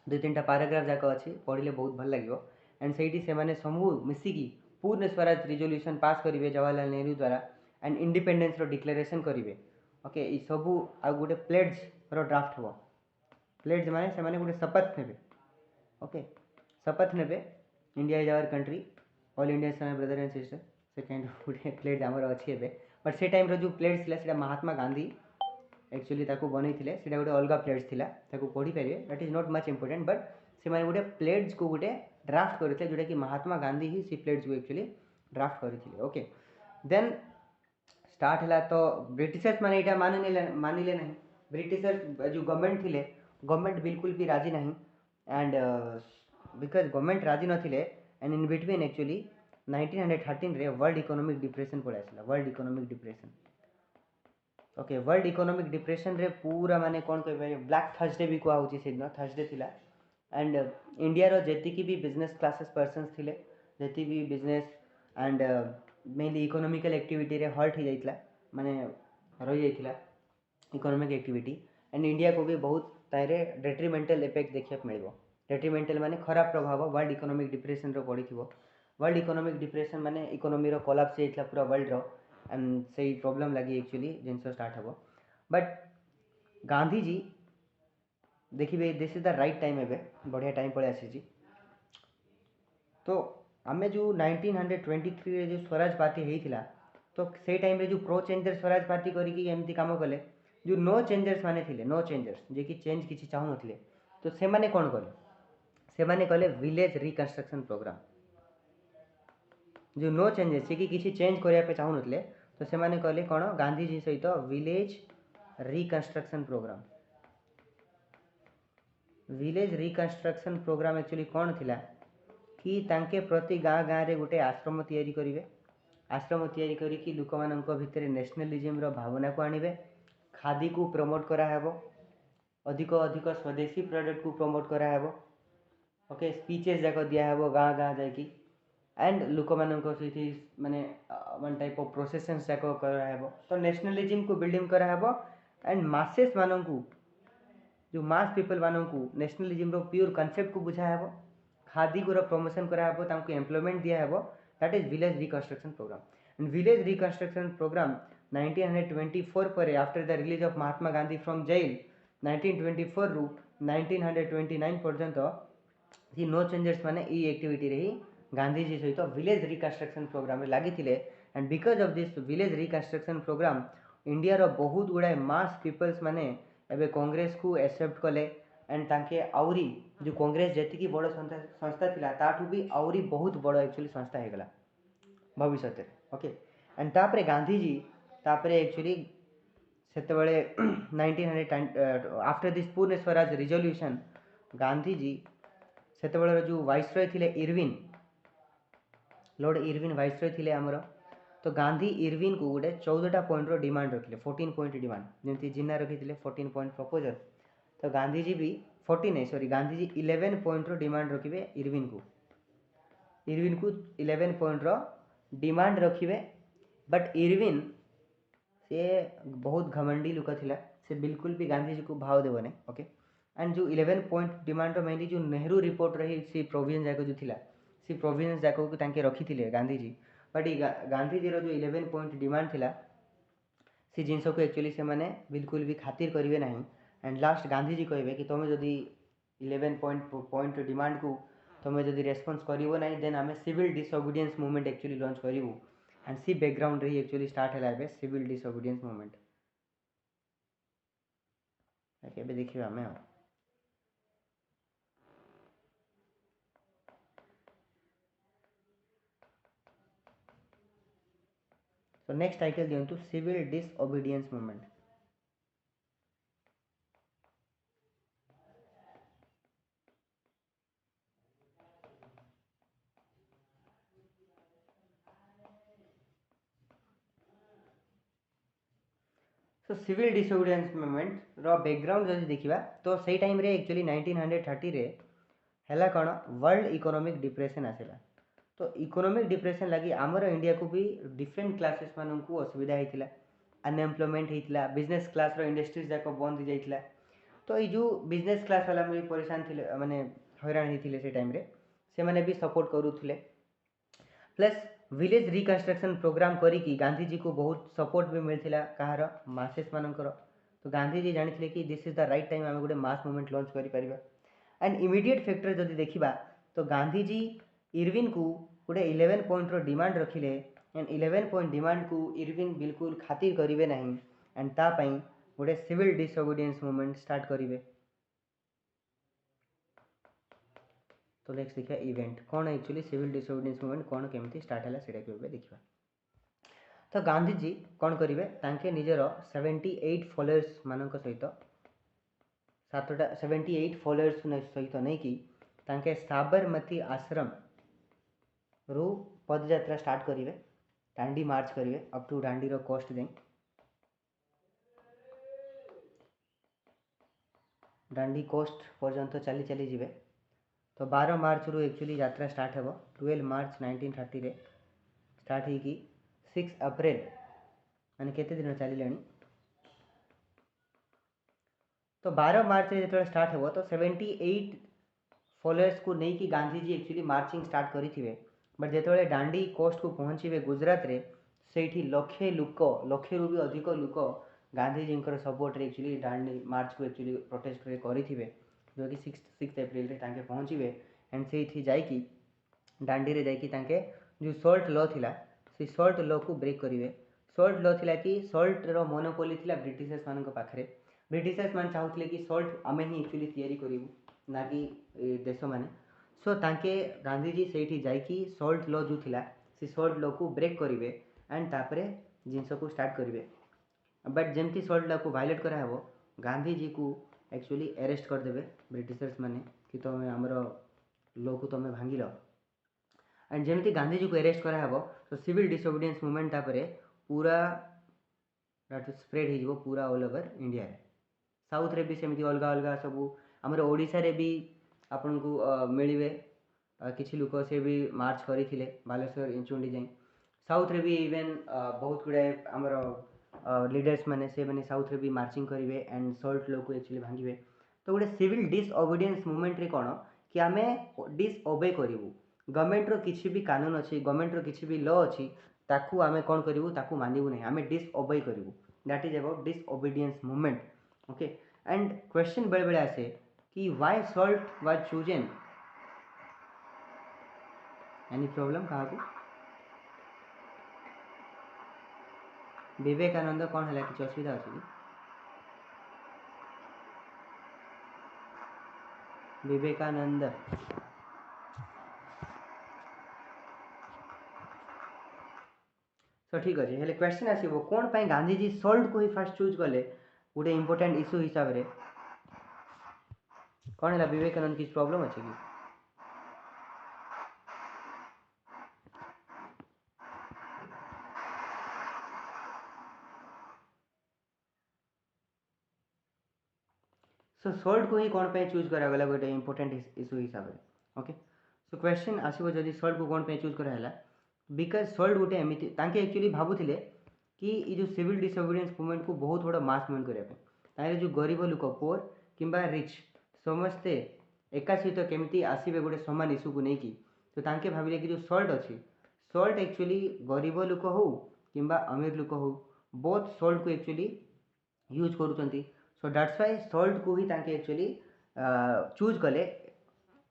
दु तीनटा पैराग्राफ जाक अछि पढिले बहुत भल लागियो एंड सेठी से माने समूह मिसिकी पूर्ण स्वराज रिजोल्यूशन पास करिवे जवाहरलाल नेहरू द्वारा एंड इंडिपेंडेंस रो डिक्लेरेशन करिवे ओके। ई सबू आ गोटे प्लेड्स रो ड्राफ्ट हो प्लेड्स माने से माने गोटे शपथ नेबे ओके शपथ नेबे India is our country all India brother and sister से काइंड ऑफ गोटे प्लेड्स आमर अच्छी एबे बट से टाइम रो जो प्लेड्स थिला सेटा महात्मा गांधी एक्चुअली ताको बनैथिले सेटा गोटे अलगा प्लेड्स थिला ताको पढ़ी पारिबे that is not much important but से माने गोटे प्लेड्स को गोटे ड्राफ्ट करथिले जोटा कि महात्मा गांधी ही सी प्लेड्स को एक्चुअली ड्राफ्ट करथिले ओके। देन स्टार्ट है तो ब्रिटिशर्स माने इटा मानिले नहीं ब्रिटिशर्स जो गवर्नमेंट थिले गवर्नमेंट बिल्कुल भी राजी नहीं एंड बिकॉज गवर्नमेंट राजी नथिले एंड इन बिटवीन एक्चुअली 1913 रे वर्ल्ड इकोनॉमिक डिप्रेशन पड़े आसला world economic depression okay. World economic depression रे पूरा माने कौन कह ब्लैक थर्सडे भी कहा होची से दिन थर्सडे थिला एंड इंडिया रो जेति की भी बिजनेस क्लासेस पर्सन्स थिले जेति भी business and mainly economical activity रे हॉल्ट हो जाइतला माने रही जाइतला इकोनॉमिक एक्टिविटी एंड इंडिया को भी बहुत तारे डेट्रीमेंटल इफेक्ट देखिया मिलबो डेट्रीमेंटल माने खराब प्रभाव वर्ल्ड इकोनॉमिक डिप्रेशन रो पड़िथिबो वर्ल्ड इकोनॉमिक डिप्रेशन माने इकोनॉमी रो कोलैप्स जाइतला पूरा वर्ल्ड रो एंड से प्रॉब्लम लगी एक्चुअली जिनस स्टार्ट हम बट गांधी जी देखिए this is the right time एबे बढ़िया टाइम पड़े आसी तो आम जो 1923 रे जो स्वराज पार्टी होता तो से टाइम रे जो प्रो चेंजर स्वराज पार्टी करिकी एमती काम कले जो नो चेंजर्स माने थिले नो चेंजर्स जे कि चेंज किसी चाहू नथिले तो से माने कौन कले से माने कले विलेज रिकन्स्ट्रक्शन प्रोग्राम जो नो चेंजेस से कि किसी चेंज करिया पे चाहू नथिले तो से माने कले कौन गांधी जी सहित village reconstruction programme village reconstruction programme actually कौन थिला कि तांके प्रति गाँ गाँ रे गोटे आश्रम तैयारी करिवे आश्रम तैयारी करिकी लोक मानक भितर नेशनलिज्म रो भावना को आनिबे खादी को प्रमोट करा हेबो अधिक अधिक स्वदेशी प्रोडक्ट को प्रमोट करा हेबो ओके स्पीचेस जाक दिया हेबो गाँ गाँ जाकी एंड लोक मानक सहित माने वन टाइप ऑफ प्रोसेसन्स जाक करा हेबो तो नेशनलिज्म को बिल्डिंग करा हेबो एंड मासेस मानकू जो मास पीपल मानकू नेशनलिज्म रो प्योर कांसेप्ट को बुझा हेबो खादी को प्रमोशन करा हेबो तांको एम्प्लॉयमेंट दिया हेबो that is village reconstruction programme and village reconstruction programme 1924 पर after the release of Mahatma Gandhi from jail 1924 रु 1929 पर्यंत ही नो चेंजर्स माने ई एक्टिविटी रे गांधी जी सहित विलेज रिकन्स्ट्रक्शन प्रोग्राम लगी थे and because of this village reconstruction programme India रो बहुत गुड़ाए मास पीपल्स माने एबे कांग्रेस को एक्सेप्ट कले एंड तांके आउरी जो कांग्रेस जेतिकी बड़ संस्था थिला ताठू भी आउरी बहुत बड़ एक्चुअली संस्था हेगला भविष्य में ओके एंड तापरे गांधी जी तापरे एक्चुअली सेते बेले 1900 आफ्टर दिस पूर्ण स्वराज रिजोल्यूशन गांधी जी सेते बेले जो वाइसरॉय थिले लॉर्ड इरविन वाइसरॉय थिले आमर। तो गांधी इरविन को गोटे 14टा पॉइंट डिमांड रखिले, 14 पॉइंट डिमांड, जमी जिन्ना रखी 14 पॉइंट प्रपोजल। तो गांधीजी भी 14 नहीं सॉरी गांधीजी 11 पॉइंट डिमांड रखिए इरविन को 11 पॉइंट डिमांड रखिए। बट इरविन से बहुत घमंडी लोक थिला, से बिल्कुल भी गांधीजी को भाव देवने। ओके एंड जो 11 पॉइंट डिमांड मेनली जो नेहरू रिपोर्ट रही सी प्रोविजन जाक जो थिला, सी प्रोविजन जाक को तांके रखी गांधीजी। बट गांधीजी जो 11 पॉइंट डिमांड थिला सी जिनस को एक्चुअली से माने बिल्कुल भी खातिर करेंगे ना। एंड लास्ट गांधीजी कहे कि तुम्हें जदि 11 पॉइंट डिमांड को तुम्हें जदि रेस्पॉन्स करिवो ना देन आम civil disobedience movement actually launch करूँ। एंड सी बैकग्राउंड रे एक्चुअली स्टार्ट है सिविल डिसओबीडियंस मूवमेंट। ओके देखिए आम तो नेक्स्ट टाइटल दिंतु सिविल डिसओबीडियंस मूवमेंट। तो सिविल डिसओबीडियंस मूवमेंट रो बैकग्राउंड जब देखा तो सही टाइम रे एक्चुअली 1930 रे हैला कौन वर्ल्ड इकोनॉमिक डिप्रेशन आसला। तो इकोनॉमिक डिप्रेशन लगी आमर इंडिया को भी डिफरेंट क्लासेस मानन को असुविधा होता, अनएम्प्लॉयमेंट होता, बिजनेस क्लास रो इंडस्ट्रीज जाक बंद हो जाता। तो ये जो बिजनेस क्लास वाला भी परेशान थे माने हैरान होते से टाइम रे से माने भी सपोर्ट करूले। प्लस विलेज रिकन्स्ट्रक्शन प्रोग्राम करी गांधीजी को बहुत सपोर्ट भी मिलता कहार मासेस मानकर। तो गांधीजी जानी कि this is the right time आम गोटे मास मूवमेंट लॉन्च करें। एंड इमिडिएट फैक्टर जब देखा तो गांधीजी इरविन को गोटे 11 पॉइंट डिमांड रखिले। एंड 11 पॉइंट डिमांड को इरविन बिल्कुल खातिर करेंगे ना। एंड तापाई गोटे सिविल डिसओबीडियंस मूवमेंट स्टार्ट करेंगे। तो नेक्स्ट देखा इवेंट कौन एक्चुअली सिविल डिसओबीडियंस मूवमेंट कौन केमती स्टार्ट है सीटा देखा। तो गांधीजी कौन करेंगे तांके निजर 78 फॉलोअर्स मान सहित 78 फॉलोअर्स सहित नहीं कि तांके साबरमती आश्रम रू पदयात्रा स्टार्ट करेंगे, डांडी मार्च करेंगे अप टू डांडी रो कोस्ट जाए। डांडी कोस्ट पर्यंत चली चली जीवे। तो 12 मार्च रू एक्चुअली यात्रा स्टार्ट हो 12 मार्च 1930 रे स्टार्ट होगी 6 अप्रैल माने केते दिन चलिलानी। तो 12 मार्च रे जो स्टार्ट हो तो 78 फॉलोअर्स को नहीं कि गांधीजी एक्चुअली मार्चिंग स्टार्ट करेंगे। बट जो डांडी कोस्ट को पहुँचे गुजरात रे से लक्षे लोक लक्षे भी अधिक लोक गांधीजी सपोर्ट रे एक्चुअली डांडी मार्च को एक्चुअली प्रोटेस्ट करेंगे जो कि 6 एप्रिल रे तांके पहुँचे। एंड से जाकि डांडी रे जाकि तांके जो सॉल्ट लॉ थिला से सॉल्ट लॉ को ब्रेक करेंगे। सॉल्ट लॉ थिला कि सॉल्ट रो मोनोपोली थिला ब्रिटिशर्स मान पाखे। ब्रिटिशर्स मान चाहूले कि सॉल्ट आमे ही एक्चुअली तैयारी करूँ ना कि देश मैंने। सो तांके गांधीजी से जाकि सॉल्ट लॉ जो थिला से सॉल्ट लॉ को ब्रेक करेंगे एंड तापरे जिनस को स्टार्ट करेंगे। बट जमती सॉल्ट लॉ को वायलेट कराहब गांधीजी को एक्चुअली अरेस्ट करदेवे ब्रिटिशर्स माने कि तुम आमर लॉ को तुम भांगिल। एंड जमती गांधीजी को अरेस्ट कराहब तो सिविल डिसओबीडियंस मूवमेंट तापरे पूरा स्प्रेड हो पूरा ऑल ओवर इंडिया रे। साउथ रे भी सेमती अलग अलग सब आमर ओडिशा रे भी आपन को मिलवे किसी लोक से भी मार्च करते बालेश्वर इंचुंडी जाए। साउथ रे भी इवेन बहुत गुड़ाए आमर लीडर्स माने से माने साउथ रे भी मार्चिंग करेंगे एंड सॉल्ट लॉ को एक्चुअली भांगे। तो गोटे सिविल डिसओबीडियंस मूवमेंट रे कौन कि आम डिसओबे करूँ गवर्नमेंट रो किसी भी कानून अच्छी गवर्नमेंट रो किसी भी लॉ अच्छी ताकू आमे कौन करूँ ताकू मानबू नहीं आम डिसओबे करूँ। That is about disobedience movement. Okay and question बेले बेले आसे कि why salt was chosen. Any problem कहा विवेकानंद कौन है कि असुविधा अच्छी कि विवेकानंद तो ठीक अच्छे हेल्ले क्वेश्चन आसो कौन पाई गांधीजी सॉल्ट को ही फास्ट चूज कले गोटे इंपोर्टेंट इश्यू हिसाब से कौन है विवेकानंद किसी प्रॉब्लम अच्छे कि सो सल्ट को ही कौन पे चूज करागला गोटे इंपोर्टेंट इश्यू हिसाब से ओके सो क्वेश्चन आसो जदि सल्ट को कौन पे चूज कराला बिकज सल्ट गोटे एमती तांके एक्चुअली भाबुथिले कि ये जो सिविल डिसोबिडियंस मूवमेंट को बहुत बड़ा मास मूवमेंट करने तारे जो गरीब लोक पुअर किंबा रिच समस्ते एका सहित केमती आसबे गोटे समान इश्यू को लेकिन तो तांके भाविले कि जो सल्ट अच्छी सल्ट एक्चुअली गरीब लोक हो किंबा अमीर लोक हो बोथ सल्ट को एक्चुअली यूज करूँ सो दैट्स वाई सल्ट को ही तांके एक्चुअली चूज कले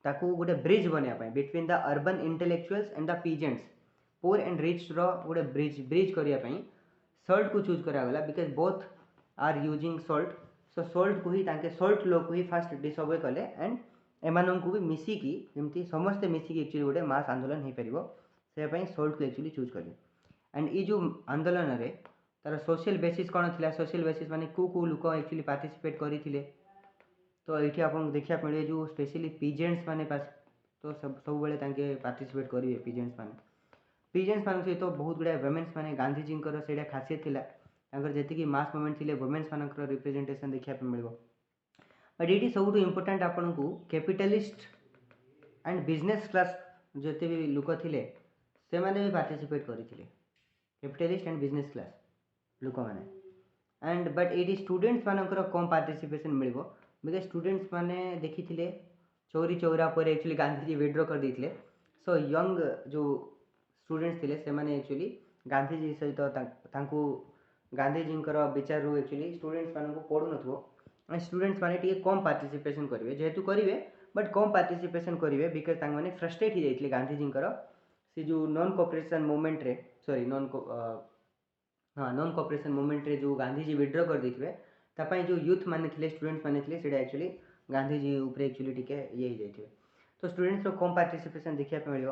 ताकू गोटे ब्रिज बनवाई between the urban intellectuals and the peasants poor and rich रो गोटे ब्रिज करने सल्ट को चूज करागला because both are using salt so salt को ही तांके सल्ट लो को ही फास्ट डिसअवे कले एंड एमान को भी मिसिकी एमती समस्ते मिसिकी एक्चुअली गोटे मास आंदोलन हो पार से सल्ट को एक्चुअली चूज कले एंड ये जो आंदोलन रे तार सोशल बेसिस कौन थी सोशल बेसिस माने को लोक एक्चुअली पार्टिसिपेट करते तो ये आप देखा मिले जो स्पेशली पीजेंट्स माने तो सब बेले पार्टिसिपेट करेंगे पीजेंट्स मान सहित बहुत गुड़ा वुमेन्स माने गांधीजी से खासियत थी जी मास मूवमेंट थे वुमेन्स मान रिप्रेजेंटेशन देखा मिल बट ये सब इम्पोर्टाट आपन को कैपिटलिस्ट एंड बिजनेस क्लास जिते भी लोक थे से मैंने भी पार्टिसिपेट करते कैपिटलिस्ट एंड बिजनेस क्लास लोक मैंने एंड बट ये स्टूडेंट्स मानकर कम पार्टिसिपेशन मिल बिकज स्टूडेंट्स माने देखी चौरी चौरा पर एक्चुअली गांधीजी विड्रॉ कर देते सो यंग जो स्टूडेंट्स थे से मैंने एक्चुअली गांधीजी सहित गांधीजी विचार रू एक्चुअली स्टूडेंट्स मान पढ़ू न स्टूडेंट्स माने कम पार्टिसिपेशन करेंगे जेहेतु करेंगे बट कम पार्टिसिपेशन करेंगे बिकज मैंने फ्रस्ट्रेट हो जाते गांधीजी से जो नॉन कोऑपरेशन मूवमेंट रे सॉरी नॉन कोऑपरेशन मूवमेंट रे जो गांधीजी विड्रॉ कर देते तापाई जो यूथ माने थे स्टूडेंट्स माने थे सेटा एक्चुअली गांधीजी ऊपर एक्चुअली टिके ये जाइए तो स्टूडेंट्स कम पार्टिसिपेशन देखा मिल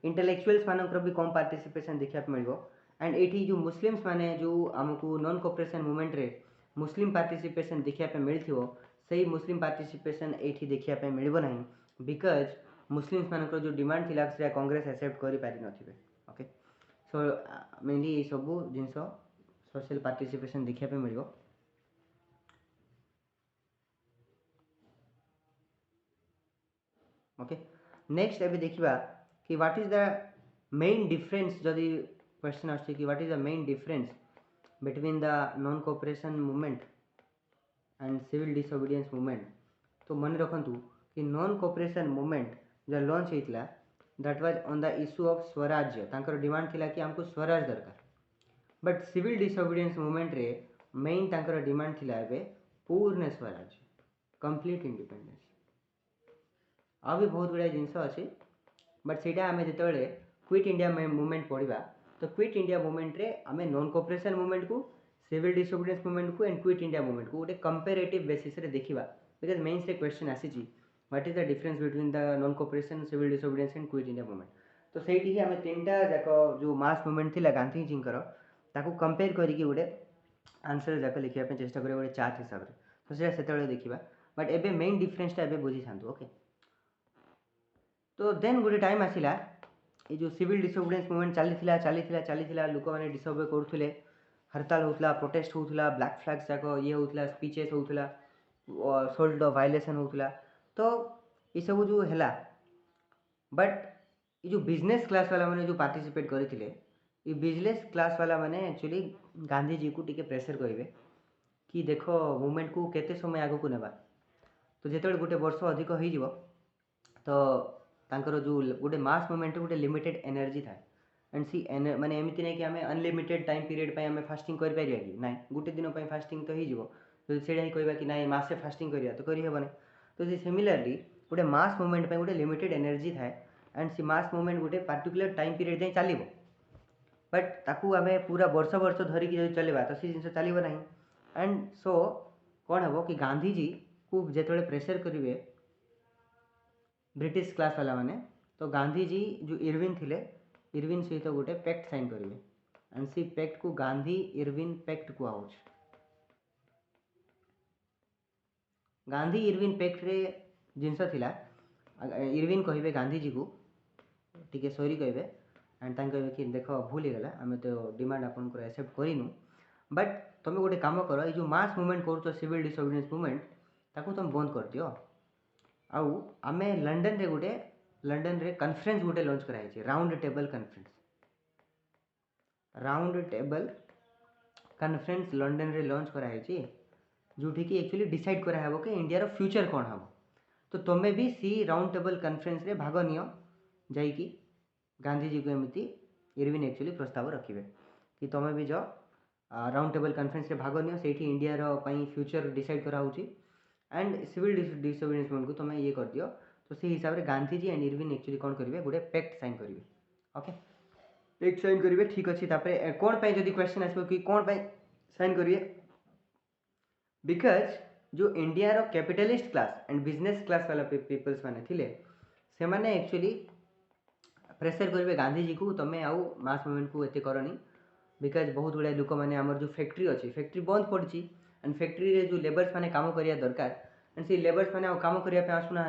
इंटेलेक्चुअल्स मानकर भी कम पार्टिसिपेशन देखा मिल एंड ये जो मुस्लिम्स माने जो आमको नॉन कोऑपरेशन मूवमेंट रे मुस्लिम पार्टिसिपेशन देखा मिलथिबो सही मुस्लिम पार्टिसिपेशन ये देखा मिल ना बिकज मुस्लिम्स मानकर जो डिमांड थिला से कांग्रेस एक्सेप्ट कर पारि नथिबे ओके सो मेनली ये सब जिनस सोशल पार्टिसिपेशन देखा मिल ओके नेक्स्ट एबे देखिबा कि what is the main difference जदि क्वेश्चन आछे कि what is the main difference between the non cooperation movement and civil disobedience movement तो मन रखंतु कि नॉन कोऑपरेशन मूवमेंट जो लॉन्च होइतला that was on the issue of Swarajya तांकर डिमांड थिला कि हमको स्वराज दरकार बट सिविल डिसोबीडियंस मूवमेंट रे मेन तांकर डिमांड थिला एबे पूर्ण स्वराज कंप्लीट इंडिपेंडेंस आ भी बहुत गुड़ा जिनस अच्छे बट सेटा आम जो क्विट इंडिया मूवमेंट पढ़ा तो क्विट इंडिया मूवमेंट रे आम नॉन कोऑपरेशन मूवमेंट को सिविल डिसोबीडियंस मूवमेंट को एंड क्विट इंडिया मूवमेंट को गोटे कंपेरेटिव बेसिस रे देखा बिकज मेन्स रे क्वेश्चन आसी what is the difference between the non cooperation civil disobedience and quit India movement तो सही आम तीन टा जाक जो मास मूवमेंट थी गांधीजी ताकू कंपेयर करके गोटे आंसर जाक लिखापी चेष्टा करें गोटे चार्ट हिसाब से तो से देखा बट एबे मेन डिफरेंसटा एबे बुझी था ओके तो देन गोटे टाइम आसला ये जो सिविल डिसोबीडियंस मूवमेंट चली लोक मैंने डिसोबे करुले हड़ताल होता प्रोटेस्ट होता ब्लैक फ्लैग्स जाक ये होता स्पीचेस होता सोल्ट वायलेसन होता तो ये सब जो है बट ये जो बिजनेस क्लास वाला मैंने जो पार्टिसिपेट करते ये बिजनेस क्लास वाला मैंने एक्चुअली गांधीजी को टिके प्रेसर करेंगे कि देख मूवमेंट को केते समय आग को नेबा तो जिते गोटे वर्ष अधिक हो तो तांकर जो गोटे मास मूवमेंट गोटे लिमिटेड एनर्जी था एंड सी माने एमती नहीं कि आम अनलिमिटेड टाइम पीरियड आम फास्टिंग कर पारिया कि ना गोटे दिन फास्टिंग तो हो तो से कहवा कि ना मासे फास्टिंग करिया तो करहबना तो सिमिलरली गोटे मास मूवमेंट गोटे लिमिटेड एनर्जी थाए एंड सी मास मूवमेंट गोटे पार्टिकुलर टाइम पीरियड जाए चलो बट ताकू आम पूरा वर्ष वर्ष धरिकी जो चलवा तो सी जिन चलो ना एंड सो कौन हम कि गांधीजी को जिते प्रेसर करेंगे ब्रिटिश क्लास वाला माने तो गांधीजी जो इरविन थिले इरविन सहित गोटे पैक्ट साइन करेंगे एंड सी पैक्ट को गांधी इरविन पैक्ट कहुच गांधी इरविन पैक्ट रे जिनस थिला इरविन कहे गांधीजी को टिके सॉरी कहे एंड कहे कि देख भूल गला आम तो डिमांड आपन एक्सेप्ट करूँ बट तुम गोटे काम कर ये जो मास मूवमेंट कर सिविल डिसोबीडियंस मूवमेंट ताकू तुम बंद कर दियो। आउ आमे लंडन रे कॉन्फ्रेंस गोटे लॉन्च कराई राउंड टेबल कॉन्फ्रेंस लंडन रे लॉन्च कराई जोठी कि एक्चुअली डिसाइड करा हेबो कि इंडिया रो फ्यूचर कोन हबो। तो तुम्हें भी सी राउंड टेबल कॉन्फ्रेंस रे भाग नियो जाइकी गांधी जी को एमती इरविन एक्चुअली प्रस्ताव रखिबे कि तुम्हें भी जाओ राउंड टेबल कॉन्फ्रेंस रे भाग नियो सेठी इंडिया रो पई फ्यूचर डिसाइड करा होची एंड सिविल डिसोबीडियंस मूवमेंट को तुम्हें ये कर दियो। तो से हिसाब रे Gandhi ji and Irwin actually कोन करिवे गोटे पैक्ट साइन करिवे। ओके पैक्ट साइन करिवे ठीक अछि। तापरे कोन पई जदी क्वेश्चन आसबो कि कोन पई साइन करिवे बिकज जो इंडिया रो capitalist class and business class वाला पीपल्स माने थिले से माने एक्चुअली प्रेसर करेंगे गांधी जी को तुम्हें आउ मास मूवमेंट को एते करनी बिकज बहुत गुड़ा लोक मैंने आमर जो फैक्ट्री अच्छी फैक्ट्री बंद पड़ी एंड फैक्ट्री रे जो लेबर्स मैंने काम करिया दरकार एंड से लेबर्स मैंने काम करने आसुना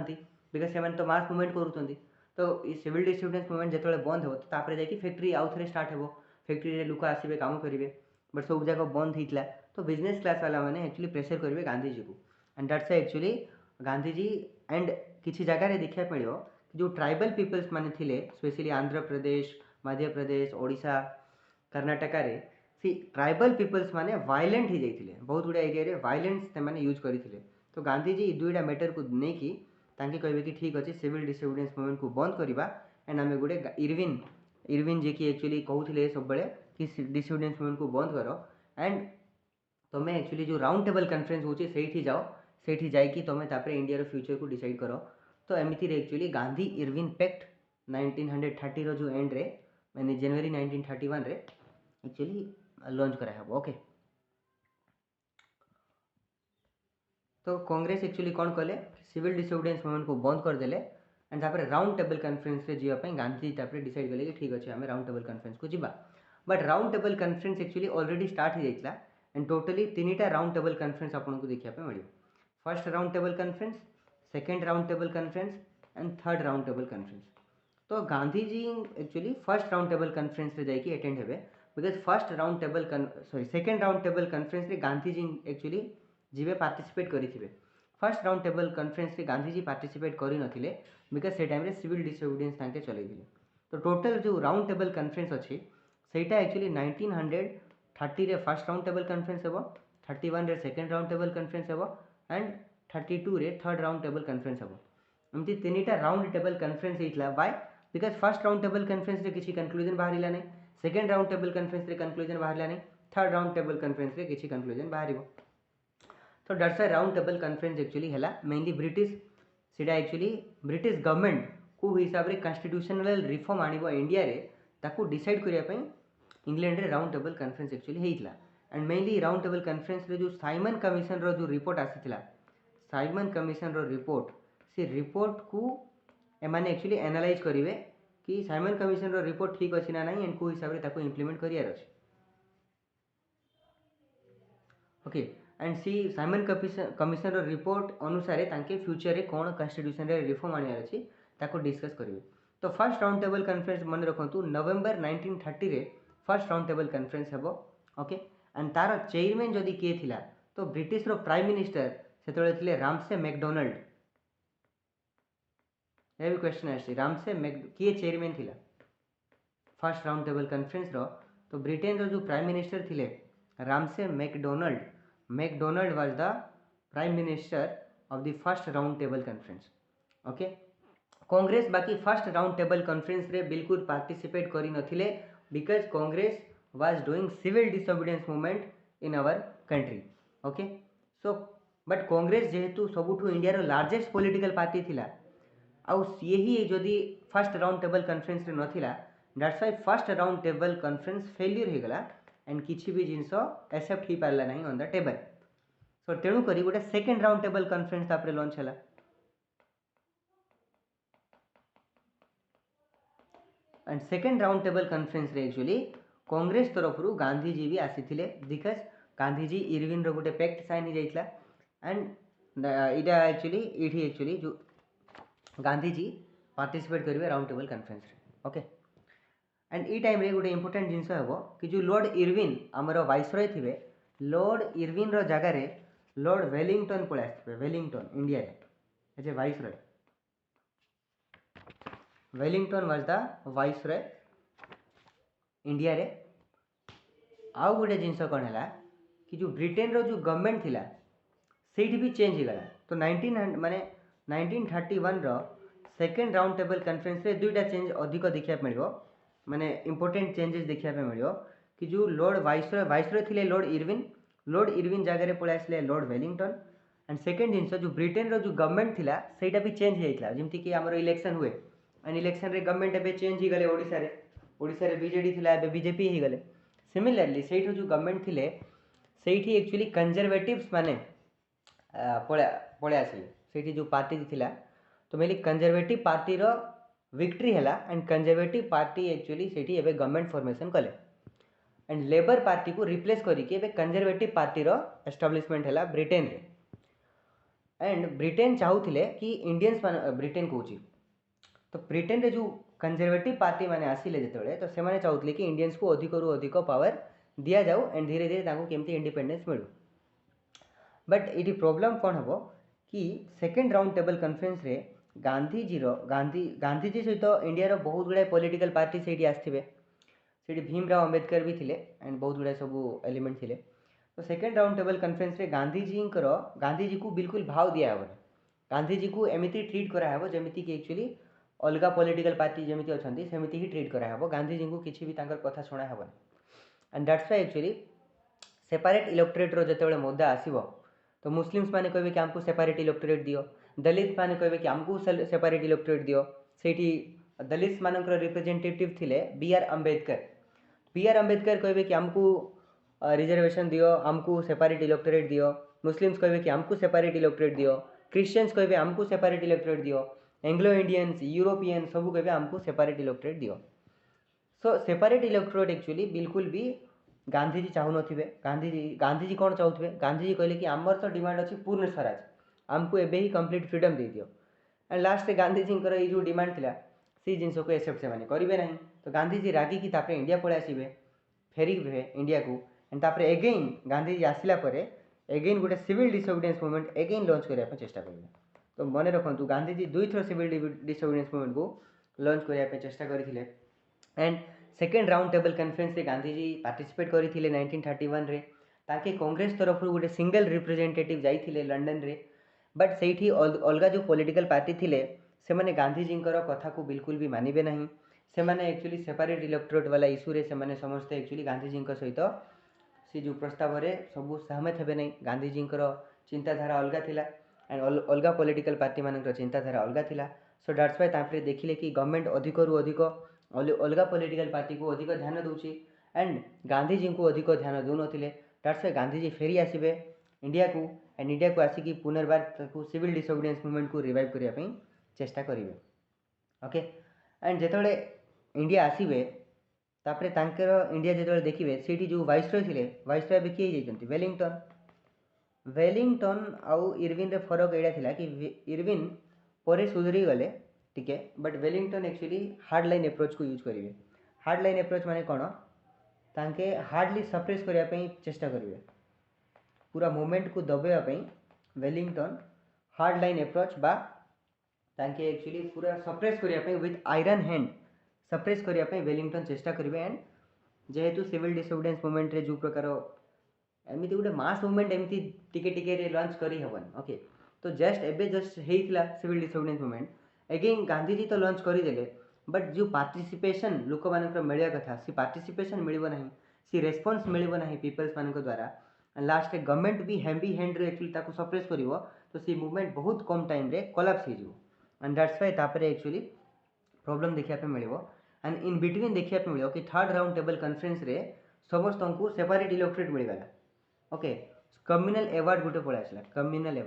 बिकज से तो मास मूवमेंट करूँ। तो ये सिविल डिसोबीडियंस मूवमेंट जो बंद हो तापर जाकि फैक्ट्री आउ थे स्टार्ट हो फैक्ट्री रे लोक आसबे काम करेंगे बट सब जाक बंद होता। तो बिजनेस क्लास वाला मैंने एक्चुअली प्रेसर करेंगे गांधी जी को and that's actually Gandhi ji and किसी जगह देखा मिलो जो ट्राइबल पीपल्स माने थिले स्पेशली आंध्र प्रदेश मध्य प्रदेश ओडिशा कर्नाटक रे सी ट्राइबल पीपल्स माने वायलेंट हो जाइए बहुत गुड़ा एरिया रे वायलेंस से माने यूज करते। तो गांधी जी दुईटा मैटर को लेकिन तांके कहबे कि ठीक अच्छे सिविल डिसोबीडियंस मूवमेंट को बंद करवा एंड आम गोटे इरविन जे कि एक्चुअली कहते सब बेले कि डिसोबीडियंस मूवमेंट को बंद कर एंड तुम्हें एक्चुअली जो राउंड टेबल कॉन्फ्रेंस होची सेठी जाओ सेठी जाइकी तुम्हें तापरे इंडिया रो फ्यूचर को डिसाइड करो। तो एमती एक्चुअली गांधी इरविन पैक्ट 1930 रो जो एंड रे मैंने जनवरी 1931 रे एक्चुअली लॉन्च करा हबो। ओके तो कांग्रेस एक्चुअली कौन कले सिविल डिसोबीडियंस मूवमेंट को बंद कर देले एंड तापर राउंड टेबल कॉन्फ्रेंस रे जीवा पई गांधी तापर डिसाइड कले कि ठीक अच्छे आम राउंड टेबल कॉन्फ्रेंस को जीवा। But round table conference actually already start हो जाइतला एंड टोटली तीनटा राउंड टेबल कॉन्फ्रेंस आपको देखा मिले first round table conference second round table conference and third round table conference. तो Gandhi ji actually first round table conference रे जाइए अटेंड हेबे because first round table sorry second round table conference रे Gandhi ji actually जीवे participate करिथिबे। फर्स्ट राउंड टेबल कॉन्फ्रेंस रे गांधी जी participate करि नथिले बिकज से टाइम रे सिविल डिसोबीडियंस तांके चलैथिले। तो टोटल जो राउंड टेबल कॉन्फ्रेंस अच्छी सेटा एक्चुअली 1930 रे फर्स्ट राउंड टेबल कॉन्फ्रेंस हेबो 31 रे सेकेंड राउंड टेबल कॉन्फ्रेंस हेबो एंड 32 रे थर्ड राउंड टेबल कॉन्फ्रेंस हेबो। एमती तीनटा राउंड टेबल कॉन्फ्रेंस होइतला बाय because first round table conference रे किसी कंक्लूजन बाहरिला नहीं सेकेंड राउंड टेबल कॉन्फ्रेंस रे कंक्लूजन बाहरिला नहीं थर्ड राउंड टेबल कॉन्फ्रेंस रे किसी कंक्लूजन बाहरिबो। तो that's why round table conference actually हैला मेनली ब्रिटिश सीधा एक्चुअली ब्रिटिश गवर्नमेंट को हिसाब रे कॉन्स्टिट्यूशनल रिफॉर्म आनिबो इंडिया रे ताकू डिसाइड करिया पई इंग्लैंड रे राउंड टेबल कॉन्फ्रेंस एक्चुअली हेइतला and mainly round table conference रे जो साइमन कमीशन रो जो रिपोर्ट आसीथिला साइमन कमीशन रो रिपोर्ट से रिपोर्ट को एमाने एक्चुअली एनालाइज करिवे कि साइमन कमीशन रो रिपोर्ट ठीक अछि ना नहीं एंड को हिसाब रे ताको इंप्लीमेंट करियार अछि। ओके एंड सी साइमन कमीशन रो रिपोर्ट अनुसार तांके फ्यूचर रे कोन कॉन्स्टिट्यूशन रे रिफॉर्म आनियार अछि ताको डिस्कस करिवे। तो फर्स्ट राउंड टेबल कॉन्फ्रेंस मन रखंतु नवंबर 1930 रे फर्स्ट राउंड टेबल कॉन्फ्रेंस हेबो। ओके एंड तार चेयरमैन जदि किए थिला तो ब्रिटिश रो प्राइम मिनिस्टर सेतळे थिले रामसे मैकडोनाल्ड। ये भी क्वेश्चन आछि रामसे किए चेयरमैन थिला फर्स्ट राउंड टेबल कॉन्फ्रेंस रो। तो ब्रिटेन रो जो प्राइम मिनिस्टर थिले Ramsay MacDonald was the prime minister of the first round table conference. Okay Congress बाकी फर्स्ट राउंड टेबल कॉन्फ्रेंस रे बिल्कुल पार्टिसिपेट करि नथिले because Congress was doing civil disobedience movement in our country. Okay so but Congress जेहेतु सबुठु India रो largest political party थिला आउ यही जदि फर्स्ट राउंड टेबल कॉन्फ्रेंस रे नथिला that's why first round table conference failure हो गला एंड किसी भी जिनस एक्सेप्ट ही पारला नहीं ऑन द टेबल। सो तेणु करी गोटे सेकेंड राउंड टेबल कॉन्फ्रेंस तापरे लॉन्च हैला and second round table conference रे एक्चुअली कांग्रेस तरफ रु गांधी जी भी आसीथिले बिकज गांधी जी इरविन रो गोटे पैक्ट साइन हो जाइतला एंड इटा एक्चुअली जो गांधी जी पार्टिसिपेट करेंगे राउंड टेबल कॉन्फ्रेंस रे। ओके एंड ई टाइम रे गोटे इंपोर्टेंट जिनस हेबो कि जो लॉर्ड इरविन आमर वाइसरॉय थिबे लॉर्ड इरविन रो जगह रे लॉर्ड वेलिंगटन पळै आसथिबे वेलिंगटन इंडिया रे as a viceroy Wellington was the viceroy India रे आउ गोटे जिनस कौन है कि जो ब्रिटेन रो जो गवर्नमेंट थिला सेठी भी चेंज हो गला तो 19 माने 1931 रो सेकेंड राउंड टेबल कॉन्फ्रेंस रे दुईटा चेंज अधिक देखा मिलियो माने इंपोर्टेंट चेंजेस देखा मिलियो कि जो लॉर्ड वाइसरॉय थिले लॉर्ड इरविन जगह रे पळै आसले लॉर्ड वेलिंगटन एंड सेकेंड जिनस जो ब्रिटेन रो जो गवर्नमेंट थिला सेटा भी चेंज हो जाइतला जेमति कि हमर इलेक्शन हुए एंड इलेक्शन रे गवर्नमेंट एबे चेंज हो गले ओडिसा रे बीजेडी थिला एबे बीजेपी हो गले सिमिलरली सेठो जो गवर्नमेंट थिले सेठी एक्चुअली कंजर्वेटिव्स माने पळै आसले सेठी जो पार्टी थिला तो मेनली कंजर्वेटिव पार्टी रो विक्ट्री हैला एंड कंजर्वेटिव पार्टी एक्चुअली सेठी एबे गवर्नमेंट फॉर्मेशन कले एंड लेबर पार्टी को रिप्लेस करिके एबे कंजर्वेटिव पार्टी रो एस्टाब्लिशमेंट हैला ब्रिटेन रे एंड ब्रिटेन चाहूथिले कि इंडियंस मान ब्रिटेन कहूची तो ब्रिटेन रे जो कंजर्वेटिव पार्टी माने आसिले जेतबेले तो से माने चाहूथिले कि इंडियंस को अधिक रु अधिक पावर दिया जाऊ एंड धीरे धीरे ताको केमती इंडिपेंडेंस मिलू बट ये प्रॉब्लम कौन हम कि सेकेंड राउंड टेबल कॉन्फ्रेंस रे गांधीजी सहित इंडिया रो बहुत गुड़ाए पॉलिटिकल पार्टी से आसथिबे सेठी भीमराव अंबेडकर भी थिले एंड बहुत गुड़ाए सब एलिमेंट थिले तो सेकेंड राउंड टेबल कॉन्फ्रेंस रे गांधीजी को बिल्कुल भाव दिया हेबो गांधीजी को एमिति ट्रीट करा हेबो जेमिति कि एक्चुअली अलगा पॉलिटिकल पार्टी जेमिति अछंती सेमिति ही ट्रीट करा हेबो गांधीजी को किछि भी तांकर कथा सुना हेबो and that's why actually separate electorate रो जेतेबेले मुद्दा आसीबो तो मुस्लिम्स माने कहबे कि हमको सेपरेट इलेक्टोरेट दियो दलित माने कहबे कि हमको सेपरेट इलेक्टोरेट दियो सेठी दलित मानकर रिप्रेजेंटेटिव थिले बी आर अंबेडकर कहबे कि हमको रिजर्वेशन दियो हमको सेपरेट इलेक्टोरेट दियो मुस्लिम्स कहबे कि हमको सेपरेट इलेक्टोरेट दियो क्रिश्चियंस कहबे हमको सेपरेट इलेक्टोरेट दियो एंग्लो इंडियंस यूरोपियन सब कहबे हमको सेपरेट इलेक्टोरेट दियो सो सेपरेट इलेक्टोरेट एक्चुअली बिल्कुल भी गांधीजी चाहू नथिबे गांधीजी कौन चाहूथे गांधीजी कहले कि आमर तो डिमांड अच्छी पूर्ण स्वराज आमको एबे ही कंप्लीट फ्रीडम दे दियो एंड लास्ट रे गांधीजी ये जो डिमांड थिला सी जिनस को एक्सेप्ट से माने करिवे नहीं तो गांधीजी रागी कि तापरे इंडिया पळे आसीबे फेरिबे इंडिया को एंड तापरे एगेन गांधीजी आसिला परे एगेन गोटे civil disobedience movement again launch करिया पे चेष्टा करिवे तो मने रखंतु गांधीजी दुई थर सिविल डिसोबिडियंस मूवमेंट को लॉन्च करिया पे चेष्टा करथिले and second round table conference रे गांधीजी पार्टिसिपेट करथिले 1931 रे ताके कांग्रेस तरफ गोटे सिंगल रिप्रेजेंटेटिव जाइथिले लंडन रे बट सेठी अलगा जो पॉलिटिकल पार्टी थिले से माने गांधीजी कथा को बिल्कुल भी मानिबे नहीं से माने एक्चुअली सेपरेट इलेक्टोरेट वाला इश्यू रे से माने समस्त एक्चुअली गांधीजी सहित से जो प्रस्ताव रे सब सहमत हेबे नहीं गांधीजी चिंताधारा अलगा थिला एंड अलगा पॉलिटिकल पार्टी मानकर चिंताधारा अलगा थिला सो दैट्स व्हाई तापरे देखिले कि गवर्नमेंट अधिक रु अधिक अलगा पॉलिटिकल पार्टी को अधिक ध्यान दूची एंड गांधीजी को अधिक ध्यान दौ नथिले दैट्स व्हाई गांधीजी फेरी आसीबे इंडिया को एंड इंडिया को आसिकी पुनर्बार सिविल डिसोबिडियंस मूवमेंट को रिवाइव करिया पई चेष्टा करिवे ओके एंड जेतबेले इंडिया आसीबे तापरे तांकर इंडिया जेतबेले देखिबे सेठी जो वाइसरॉय भी किए जाइछन्ती वेलिंगटन आउ इरविन रे फरक एडा थिला कि इरविन परे सुधरी गले टिके but Wellington actually hard line approach को यूज करेंगे हार्ड लाइन एप्रोच माने कौन तांके हार्डली सप्रेस करिया पई चेष्टा करेंगे पूरा मूवमेंट को दबाइया पई वेलिंगटन हार्ड लाइन एप्रोच बा तांके एक्चुअली पूरा सप्रेस करिया पई विथ आयरन हैंड सप्रेस करिया पई वेलिंगटन चेष्टा करेंगे एंड जेहेतु सिविल डिसोबिडियंस मूवमेंट रे जो प्रकार एमती गोटे मास मूवमेंट एमती टिके टिके रे लॉन्च करी हबन ओके तो जस्ट हेइतला civil disobedience movement again Gandhiji तो लॉन्च करदेले बट जो पार्टिसिपेशन लोक मान मिलवा कथा सी पार्टिसिपेशन मिल ना सी रेस्पॉन्स मिल ना पीपल्स मान द्वारा लास्ट गवर्नमेंट भी हेवी हैंड रे एक्चुअली ताको सप्रेस करिवो तो सी मूवमेंट बहुत कम टाइम रे कोलैप्स हो जिवो एंड दैट्स व्हाई तापरे एक्चुअली प्रॉब्लम देखिया पे मिलिवो एंड इन बिटवीन देखिया पे मिलिवो कि थर्ड राउंड टेबल कॉन्फ्रेंस रे समस्त को सेपरेट इलेक्टोरेट मिल गला ओके कम्युनल अवार्ड गोटे पळे आसला कम्युनल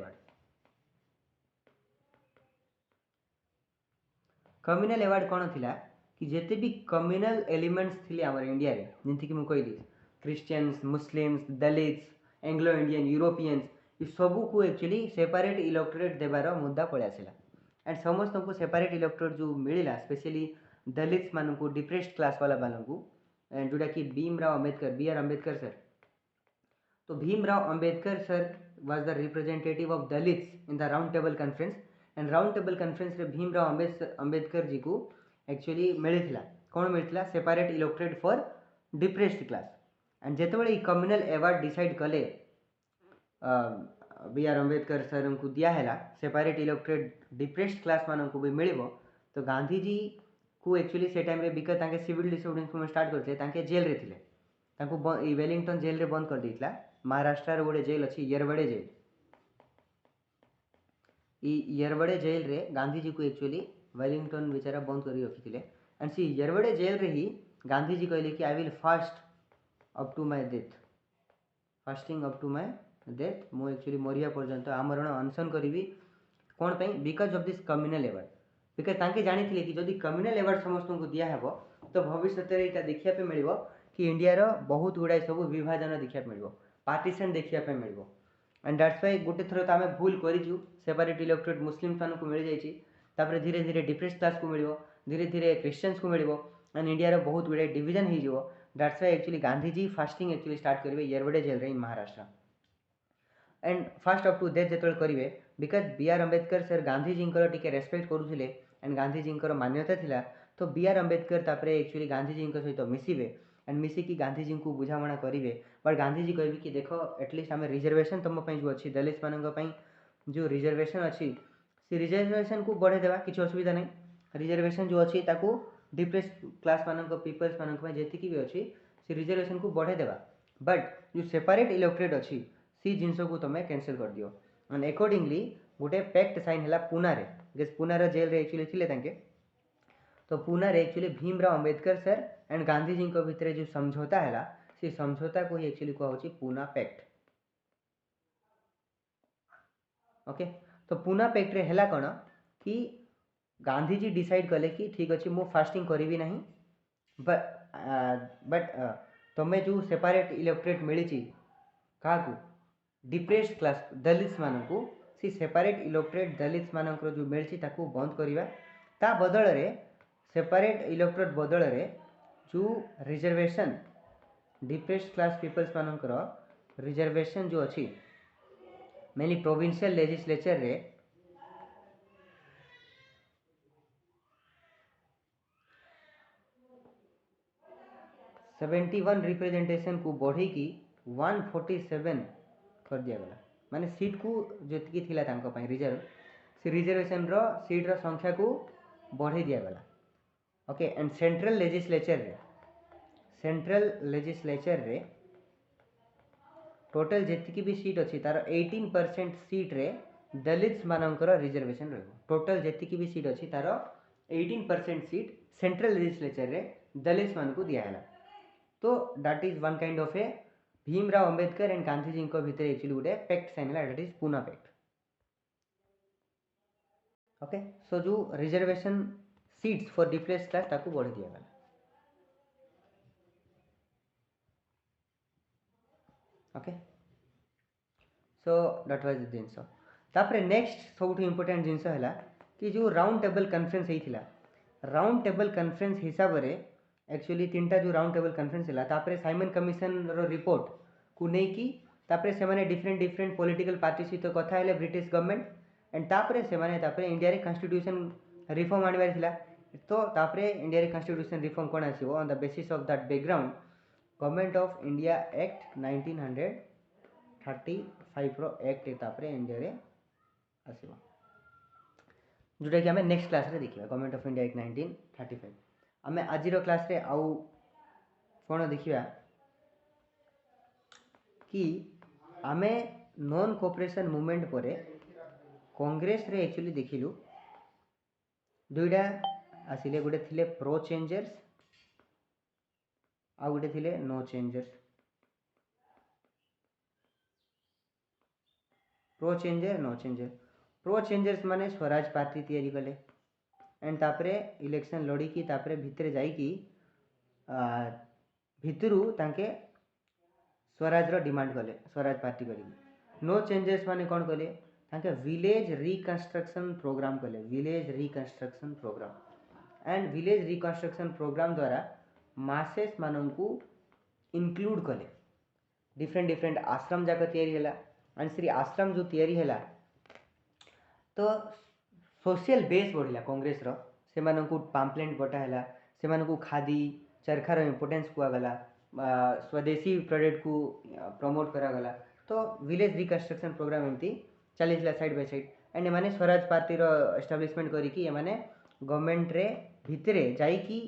अवार्ड कौन थिला कि जेते भी कम्युनल एलिमेंट्स थिले आमर इंडिया रे जेंति कि मु कहली Christians Muslims Dalits Anglo Indian Europeans ये सबू को एक्चुअली सेपरेट इलेक्टोरेट देवार मुद्दा पळे आसिला एंड समस्त को सेपरेट इलेक्टोरेट जो मिलिला स्पेशली दलित्स मान को डिप्रेस्ड क्लास वाला मान को जोटा कि बी आर अंबेडकर सर तो Bhimrao Ambedkar sir was the representative of Dalits in the round table conference and round table conference रे भीमराव अंबेडकर जी को एक्चुअली मिलता कौन मिलता separate electorate for depressed class and जितेबाला कम्युनल अवार्ड डिसाइड कले बी आर अंबेडकर सर को दिहला सेपरेट इलेक्टोरेट डिप्रेस्ड क्लास मान को भी मिल तो गांधीजी को एक्चुअली से टाइम बिकज ताके सिविल डिसोबीडियंस मूवमेंट स्टार्ट करते जेल रे थिले वेलिंगटन जेल रे बंद कर देता महाराष्ट्र गोटे जेल अच्छी येरवड़े जेल येरवड़े जेल रे गांधीजी को एक्चुअली वेलिंगटन बेचारा बंद कर रखी एंड सी येरवड़े जेल रे ही गांधीजी कहले कि I will fast up to my death fasting up to my death मु एक्चुअली मरिया पर्यंत आमरण अनशन करी कौन पे because of this communal award because तांके जानी कि जदि कम्युनल अवार्ड समस्त को दिहब तो भविष्य में यहाँ देखा मिल कि इंडियार बहुत गुड़ाए सब विभाजन देखा मिल पार्टीशन देखा मिल एंड दैट्स वाई गोटे थर तो आम भूल करूँ सेपरेट इलेक्टोरेट मुस्लिम्स मान को मिल जाए धीरे धीरे डिप्रेस क्लास को मिल धीरे धीरे क्रिश्चियंस को मिल एंड इंडियार बहुत गुड़ाए डिविजन हो that's why actually Gandhiji fasting actually start करेंगे येरवड़े jail in Maharashtra and fast up to death जो करेंगे because B R Ambedkar sir Gandhiji टी रेस्पेक्ट करुले एंड गांधीजी मान्यता थिला तो B R Ambedkar actually Gandhiji सहित मिसिबे एंड मिसिकी गांधीजी को बुझाणा करेंगे बट गांधीजी कहे कि देख एटलिस्ट आम रिजर्वेशन तुम जो अच्छी दलित मान जो रिजर्वेशन अच्छी से रिजर्वेशन को बढ़े देवा किसी असुविधा नहीं रिजर्वेशन जो अच्छी डिप्रेस क्लास मान पीपल्स मान जी भी अच्छी से रिजर्वेशन को बढ़े देवा बट जो सेपरेट इलेक्टोरेट अच्छी सी जिनस को तुम कैंसिल कर दियो एंड अकॉर्डिंगली गोटे पैक्ट साइन है पुणे पुनार जेल रे एक्चुअली थिले तो Pune actually Bhimrao Ambedkar sir and Gandhiji भितर जो समझौता है से समझौता को ही एक्चुअली कहुच्छी पुणे पैक्ट ओके तो पुणे पैक्ट रे हैला कौन कि गांधीजी डिसाइड कले कि ठीक अच्छे मु फास्टिंग करी ना बट तुम्हें जो सेपरेट इलेक्टोरेट मिली क्या डिप्रेस्ड क्लास दलित मान को सी सेपरेट इलेक्टोरेट दलित मान जो मिली बंद करवा ता बदल रे सेपरेट इलेक्टोरेट बदल रे जो रिजर्वेशन डिप्रेस्ड क्लास पीपल्स मानकर रिजर्वेशन जो अच्छी मेनली प्रोविंशियल लेजिस्लेचर रे सेवेंटी वन रिप्रेजेंटेशन को बढ़े कि 147 कर दिया गला माने सीट को जी थिला तांको पई रिजर्व से रिजर्वेशन रो सीट रो संख्या को बढ़े दिया गला ओके एंड सेंट्रल लेजिस्लेचर रे टोटल जी भी सीट अच्छी तार 18% सीट रे दलित मानकर रिजर्वेशन रही टोटल जी भी सीट अच्छी तार 18% सीट सेंट्रल लेजिस्लेचर रे दलित मान को दिया तो that is one kind of a Bhimrao Ambedkar and Gandhiji भितर एक्चुअली गोटे पैक्ट साइन है that is Pune pact okay so जो reservation seats for depressed class ताकू बढ़ी दिया गला okay so that was the जिनस तापर नेक्स्ट सब इंपोर्टेंट जिनस है कि जो राउंड टेबल कॉन्फ्रेंस होता राउंड टेबल कॉन्फ्रेंस हिसाब से एक्चुअली तीन जो राउंड टेबल कॉन्फ्रेंस है तापर साइमन कमिशन रो रिपोर्ट को लेकिन तापर से माने डिफरेंट पॉलिटिकल पार्टी सहित कथा है ब्रिटिश गवर्नमेंट एंड तापर से माने तापर इंडिया रे कॉन्स्टिट्यूशन रिफॉर्म आनिबार थिला तो तापर इंडिया रे कॉन्स्टिट्यूशन रिफॉर्म कोन आसीबो on the basis of that background government of India act 1935 रो एक्ट तापर इंडिया रे आसीबो जोटा कि आम नेक्स्ट क्लास रे देखिबा गवर्नमेंट ऑफ इंडिया एक्ट 1935 आम आज क्लास रे आउ कौन देखिबा कि आमे नॉन कोऑपरेशन मूवमेंट पर कांग्रेस रे एक्चुअली देखिलु दुईटा आसिले गोटे थिले प्रो चेंजर्स आ गोटे थिले नो चेंजर्स प्रो चेंजर्स माने स्वराज पार्टी तैयारी कले एंड तापरे इलेक्शन लड़ी की तापरे भितरे जाई कि भितरू तांके स्वराज रो डिमांड कले स्वराज पार्टी करी नो चेंजेस माने कौन कले तांके विलेज रिकंस्ट्रक्शन प्रोग्राम कले village reconstruction programme and village reconstruction programme द्वारा मासेस मानन को इंक्लूड कले डिफरेंट आश्रम जाक तैयारी हैला एंड श्री आश्रम जो तैयारी है तो सोशल बेस बढ़ला कांग्रेस रो से मानकु पाम्पलेट बटाला से मानकु खादी चरखार इम्पोर्टेंस कुआगला स्वदेशी प्रोडक्ट को प्रमोट करागला तो विलेज रिकन्स्ट्रक्शन प्रोग्राम एमती चलीला साइड बाय साइड एंड एमाने स्वराज पार्टी रो एस्टाब्लिशमेंट करिकी एमाने गवर्नमेंट रे भितरे जाइकी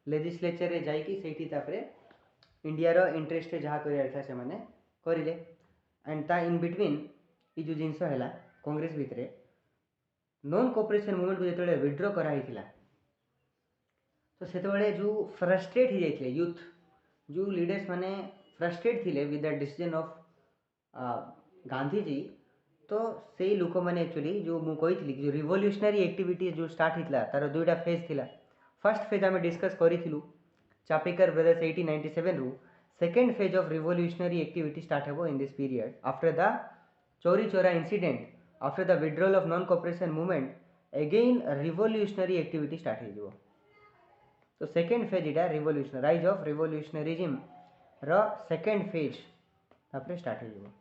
लेजिस्लेचर रे जाइकी सेठी तापरे इंडिया रो इंटरेस्ट रे जहाँ करियार था से माने करिले एंड ता इन बिटवीन ई जो जिनस हैला कांग्रेस भितरे नॉन कोऑपरेशन मूवमेंट को जेतबेले विड्रॉ करा हिथिला तो सेतबेले जो फ्रस्ट्रेट ही जाइथिले यूथ जो लीडर्स माने फ्रस्ट्रेट थिले with the decision of Gandhi ji तो से लोक मैंने एक्चुअली जो मु कही जो रिवोल्यूशनरी एक्टिविटीज जो स्टार्ट होता तार दुईटा फेज थिला फर्स्ट फेज आम डिस्कस करूँ चापेकर ब्रदर्स 1897 रु second phase of revolutionary activity start हो in this period after the Chauri Chaura incident after the withdrawal of non cooperation movement again revolutionary activity start हो तो सेकेंड फेज इटा रिवोल्यूशन राइज ऑफ रिवोल्यूशनरिज्म रो second phase तापर start हो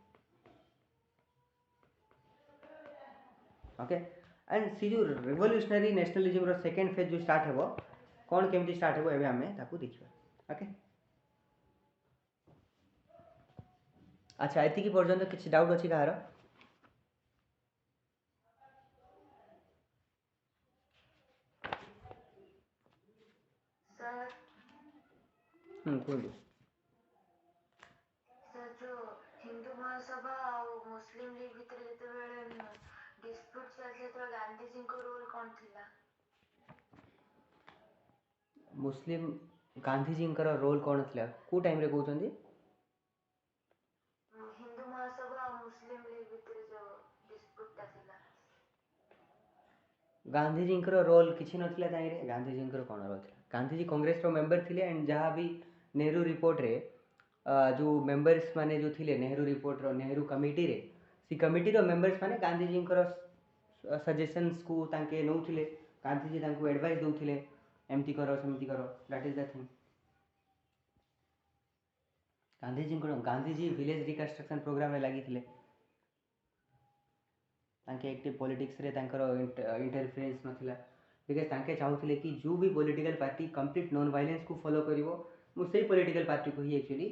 okay and सी जो revolutionary nationalism रो सेकेंड फेज जो स्टार्ट हो कौन केमती स्टार्ट हो एबे हमें ताकू देखिबा ओके अच्छा एति की पर्यंत किसी डाउट अछि कहार सर कोई सर जो हिंदू महासभा और मुस्लिम लीग भितर जेतेबेले डिस्प्यूट चलते तो गांधी जी को रोल कौन थिला मुस्लिम गांधी जी रोल कौन थिला को टाइम रे कहउछंदी हिंदू महासभा और मुस्लिम लीग भितर जो डिस्प्यूट ता थिला गांधी जी रोल किसी नथिला ताइरे गांधी जी कौन रोल थिला गांधी जी कांग्रेस रो मेंबर थिले एंड जहाँ भी नेहरू रिपोर्ट रे जो मेंबर्स माने जो थिले नेहरू रिपोर्ट रो नेहरू कमिटी रे सी कमिटी रो मेंबर्स माने गांधी जी सजेशंस को तांके नउथिले गांधी जी तांको एडवाइस दउथिले एमती करो सेमती करो that is the thing Gandhi ji village reconstruction programme रे लागि थिले तांके एक्टिव पॉलिटिक्स रे तांकर इंटरफेरेंस नथिला बिकॉज तांके चाहूले कि जो भी political party complete non violence को फॉलो करिवो मु सेही पॉलिटिकल पार्टी को ही एक्चुअली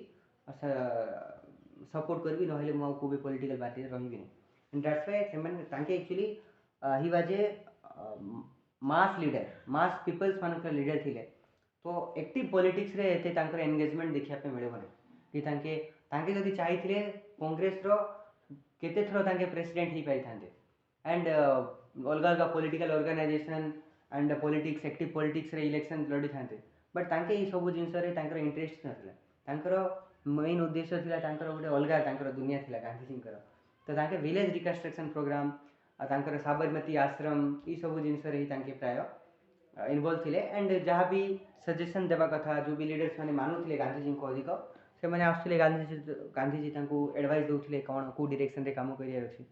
सपोर्ट करबी नहले मु को भी पॉलिटिकल पार्टी रे रहिबी एंड दैट्स व्हाई सेमन तांके actually he was a mass leader mass people's मानकर लीडर थिले तो एक्टिव पॉलिटिक्स रे एते तांकर एंगेजमेंट देखिया पे मिले बने कि तांके जदि चाहिथिले कांग्रेस रो केते थरो तांके प्रेसिडेंट ही पाई थांते एंड अलग अलग political organisation and politics active politics रे इलेक्शन लड़ी थांते बट तांके ई सब जिनस रे तांकर इंटरेस्ट नथिला तांकर मेन उद्देश्य थिला तांकर गोटे अलग तांकर दुनिया थिला गांधी जी तो तांके विलेज रिकन्स्ट्रक्शन प्रोग्राम तांकर साबरमती आश्रम ई सब जिनस रे ही तांके प्राय इन्वॉल्व थिले एंड जहाँ भी सजेशन देवा कथा जो भी लीडर्स माने मानुथिले गांधी जी को अधिक से माने आसुथिले गांधी जी तांको एडवाइस दउथिले कोन को डायरेक्शन रे काम करियार अछि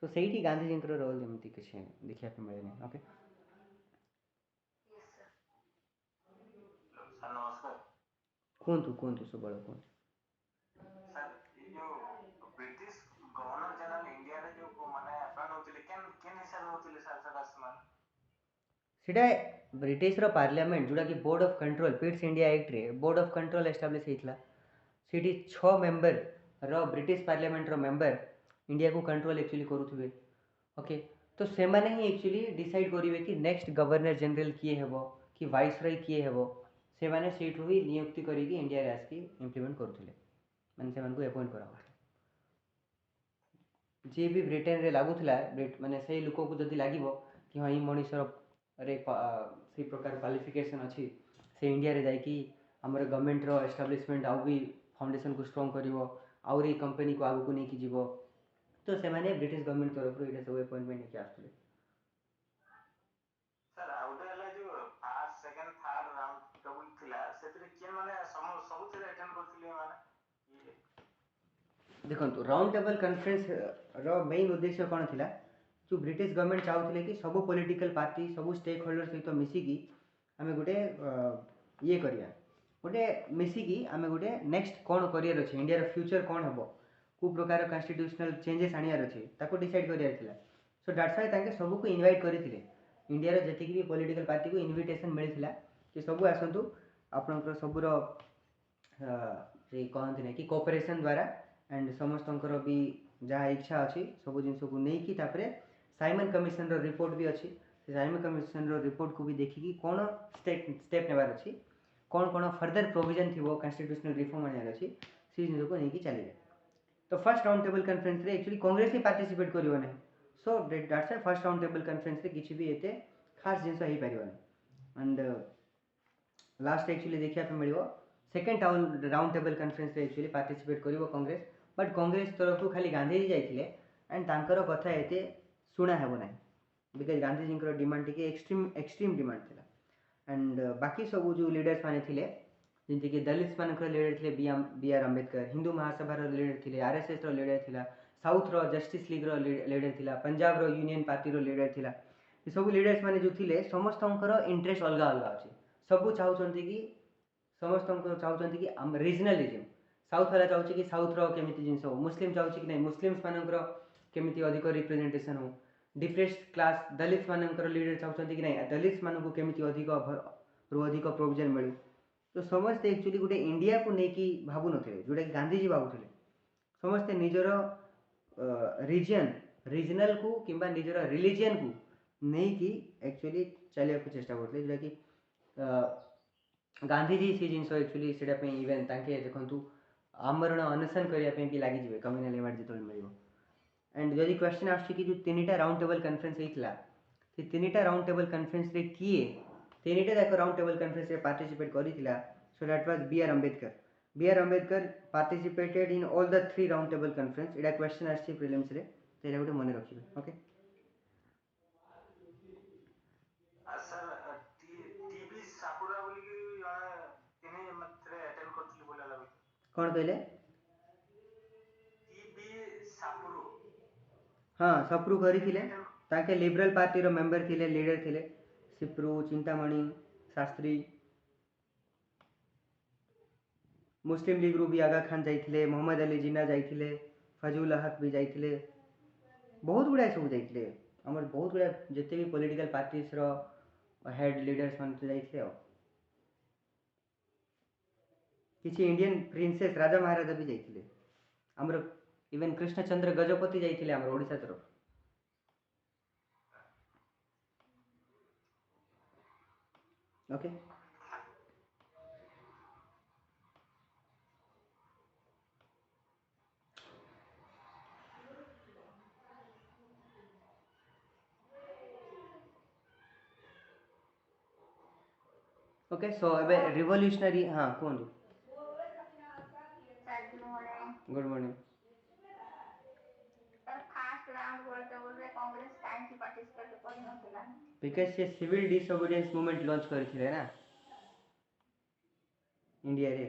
सो सेठी गांधी जी रोल एमती किसी देखिया पे मिले नहीं ओके यस सर सर नमस्कार कुहतु सबल कुहतु सर ये जो ब्रिटिश गवर्नर जनरल इंडिया रे जो माने अपॉइंट होतिले केन केन हिसाब होतिले सर सदा समान सेटा ब्रिटिश रो पार्लियामेंट जोड़ा कि board of control Pitt's India act रे बोर्ड ऑफ कंट्रोल एस्टाब्लिश हेतला सेठी 6 मेंबर रो ब्रिटिश पार्लियामेंट रो मेंबर इंडिया को कंट्रोल एक्चुअली करूथिबे ओके तो से माने ही एक्चुअली डिसाइड करिवे कि नेक्स्ट गवर्नर जनरल किए हेबो कि वाइसरॉय किए हेबो से माने सेठु ही नियुक्ति करी कि इंडिया रे आसकी इंप्लीमेंट करूथिले माने से मानको अपॉइंट करा जे भी ब्रिटेन रे लागुथिला माने से लोक को जदी लागिवो कि हां ई मनीषर रे से प्रकार क्वालिफिकेशन अच्छी से इंडिया रे जाई कि हमर गवर्नमेंट रो एस्टाब्लिशमेंट आउ भी फाउंडेशन को स्ट्रांग करिवो आउरी कंपनी को आगु को नहीं कि जीवो तो से माने ब्रिटिश गवर्नमेंट तरफ रो इटा सब अपॉइंटमेंट के आस्तले सर आउट हला जो first second third round double थिला सेतरे केन माने सब थिले अटेंड करथिले माने देखो राउंड टेबल कॉन्फ्रेंस रो मेन उद्देश्य कोन थिला जो ब्रिटिश गवर्नमेंट चाहूले कि सब पॉलिटिकल पार्टी सब स्टेक होल्डर सहित मिसिकी आमे गोटे ये करिया गोटे मिसिकी आमे गोटे नेक्स्ट कोन करियर अछि इंडिया रो फ्यूचर कोन हबो को प्रकार कन्स्टिट्यूशनल चेंजेस आनियार अच्छे ताको डिसाइड करियार थिला सो दैट्स व्हाई तांके सबू को इनवाइट करथिले इंडिया रो जति भी पॉलिटिकल पार्टी को इनविटेशन मिलथिला कि सबू आसंतु आपनकर सबूर से कहते ना कि कोऑपरेशन द्वारा एंड समस्तंकर भी जहाँ इच्छा अच्छी सब जिन को नहीं कि तापरे साइमन कमिशन रो रिपोर्ट भी अच्छी से साइमन कमिशन रो रिपोर्ट को भी देखिकी कौन स्टेप नेबार अच्छी कौन कौन फर्दर प्रोविजन थी कन्स्टिट्यूशनल रिफॉर्म आने अच्छी से जिन को नहीं चलिए तो फर्स्ट राउंड टेबल कन्फ्रेंस रे एक्चुअली कांग्रेस ही पार्टिसिपेट करियो नहीं so that's first round table conference रे किछि भी एते खास जिनस हो पारियो नहीं एंड लास्ट एक्चुअली देखिया पे मिलियो सेकेंड राउंड टेबल कन्फ्रेंस रे एक्चुअली पार्टिसिपेट करियो कांग्रेस बट कांग्रेस तरफ खाली गांधी जाइथिले एंड तांकर कथा एते सुना हेबो नाही बिकज गांधी जी डिमांड टी एक्सट्रीम डिमांड थिला एंड बाकी सब जो लीडर्स माने थिले जंती कि दलित मानकर लीडर थिले बी आर अम्बेडकर हिंदू महासभा रो लीडर थिले आरएसएस रो लीडर थिला साउथ रो जस्टिस लीग रो लीडर थिला पंजाब रो यूनियन पार्टी रो लीडर थिला ये सब लीडर्स माने जो थिले समस्तंकर इंटरेस्ट अलग अलग अछि सब चाहउछंती कि समस्तंकर चाहउछंती कि हम रीजनलिज्म साउथ वाला चाहउछि कि साउथ रो केमिति जिंस हो मुस्लिम चाहउछि कि नहीं मुस्लिम्स मानकर केमिति अधिक रिप्रेजेंटेशन हो डिप्रेस्ड क्लास दलित मानकर लीडर चाहउछंती कि नहीं दलित मानकु केमिति अधिक अधिक प्रोविजन मिलु तो समस्ते एक्चुअली गोटे इंडिया को लेकिन भावु नथिले जोटा कि गांधीजी भावुथिले समस्ते निजर रीजन रीजनल को किंबा निजर रिलीजन को नहीं कि एक्चुअली चलिया को चेष्टा करते जोटा कि गांधीजी से जिन एक्चुअली सेटा पे इवेन तांके देखंतु आमरण अनशन करिया पे भी लागि जिवे कम्युनल अवार्ड जेतोल मिलियो एंड जदि क्वेश्चन आछि कि जो तीनटा राउंड टेबल कॉन्फ्रेंस हेतला से तीनटा राउंड टेबल कॉन्फ्रेंस रे किए तीनटा जाक राउंड टेबल कॉन्फ्रेंस रे पार्टिसिपेट करिथिला so that was B R Ambedkar participated in all the 3 round table conference एटा क्वेश्चन आछि प्रीलिम्स रे तेरा गोटे मन रखिबे ओके सर टीबी सापुरा बोली कि जने तिनी मात्रे अटेंड करथली बोला लागै कोन कहले टीबी सापुरु हाँ सप्रू करिथिले ताके लिबरल पार्टी रो मेंबर थिले लीडर थिले सिप्रू चिंतामणि शास्त्री मुस्लिम लीग रू भी आगा खान जाइथिले मोहम्मद अली जिन्ना जाइथिले फजूल हक भी जाइथिले बहुत गुड़ा सब जाइथिले हमर बहुत गुड़ा जते भी पॉलिटिकल पार्टीज रो हेड लीडर्स मान जाइथिले किछि इंडियन प्रिंसेस राजा महाराजा भी जाइथिले हमर इवन कृष्णचंद्र गजपति जाइथिले हमर ओडिसा तरफ ओके ओके सो एबे रिवोल्यूशनरी हाँ कोंदु गुड मॉर्निंग बिकॉज से सिविल डिसोबीडियंस मूवमेंट लॉन्च करथिले ना इंडिया रे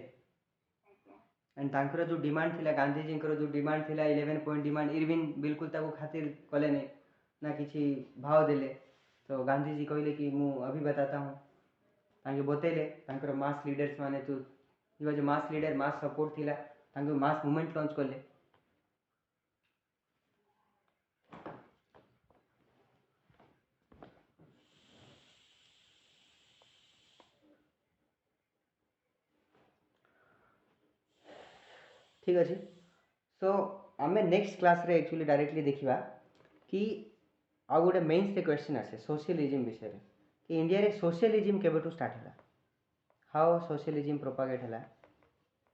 एंड तांकर जो डिमांड थिला गांधी जी जो डिमांड थिला 11 पॉइंट डिमांड इरविन बिल्कुल ताको खातिर कले नहीं ना किसी भाव देले तो गांधी जी कहले कि मु अभी बताता हूँ तांके बतेले तांकर मास लीडर्स माने तो ये जो मास लीडर मास सपोर्ट थिला तांको मास मूवमेंट लॉन्च करले ठीक अच्छे सो आम नेक्स्ट क्लास रे एक्चुअली डायरेक्टली देखा कि आ गोटे मेन्स क्वेश्चन आसे सोशलिज्म विषय में कि इंडिया रे सोशलिज्म केबेठू स्टार्ट है हाउ सोशलिज्म प्रोपागेट है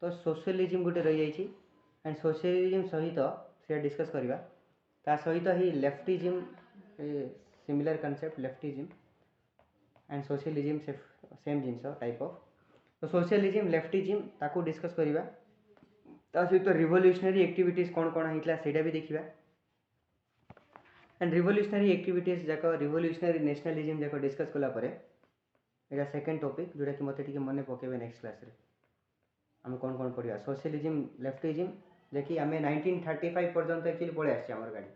तो सोशलिज्म गोटे रही जाइए एंड सोशलिज्म सहित से डिस्कस करवा ता सहित ही leftism similar concept leftism and socialism same जिनस टाइप ऑफ तो सोशलिज्म लेफ्टिज्म ताको डिस्कस करवा ता सहित रिवोल्यूशनरी एक्टिविटीज कौन कौन होता है भी देखा एंड रिवोल्यूशनरी एक्टिविटीज जाक रिवोल्यूशनरी नेशनलिज्म जाक डिस्कस कलापर यहाँ सेकेंड टॉपिक जोटा कि मत मन पकेबे नेक्स्ट क्लास रे आम कौन कौन पढ़ा सोशलिज्म लेफ्टिज्म जैकि आम 1935 पर्यंत एक्चुअली पढ़े आस गाड़ी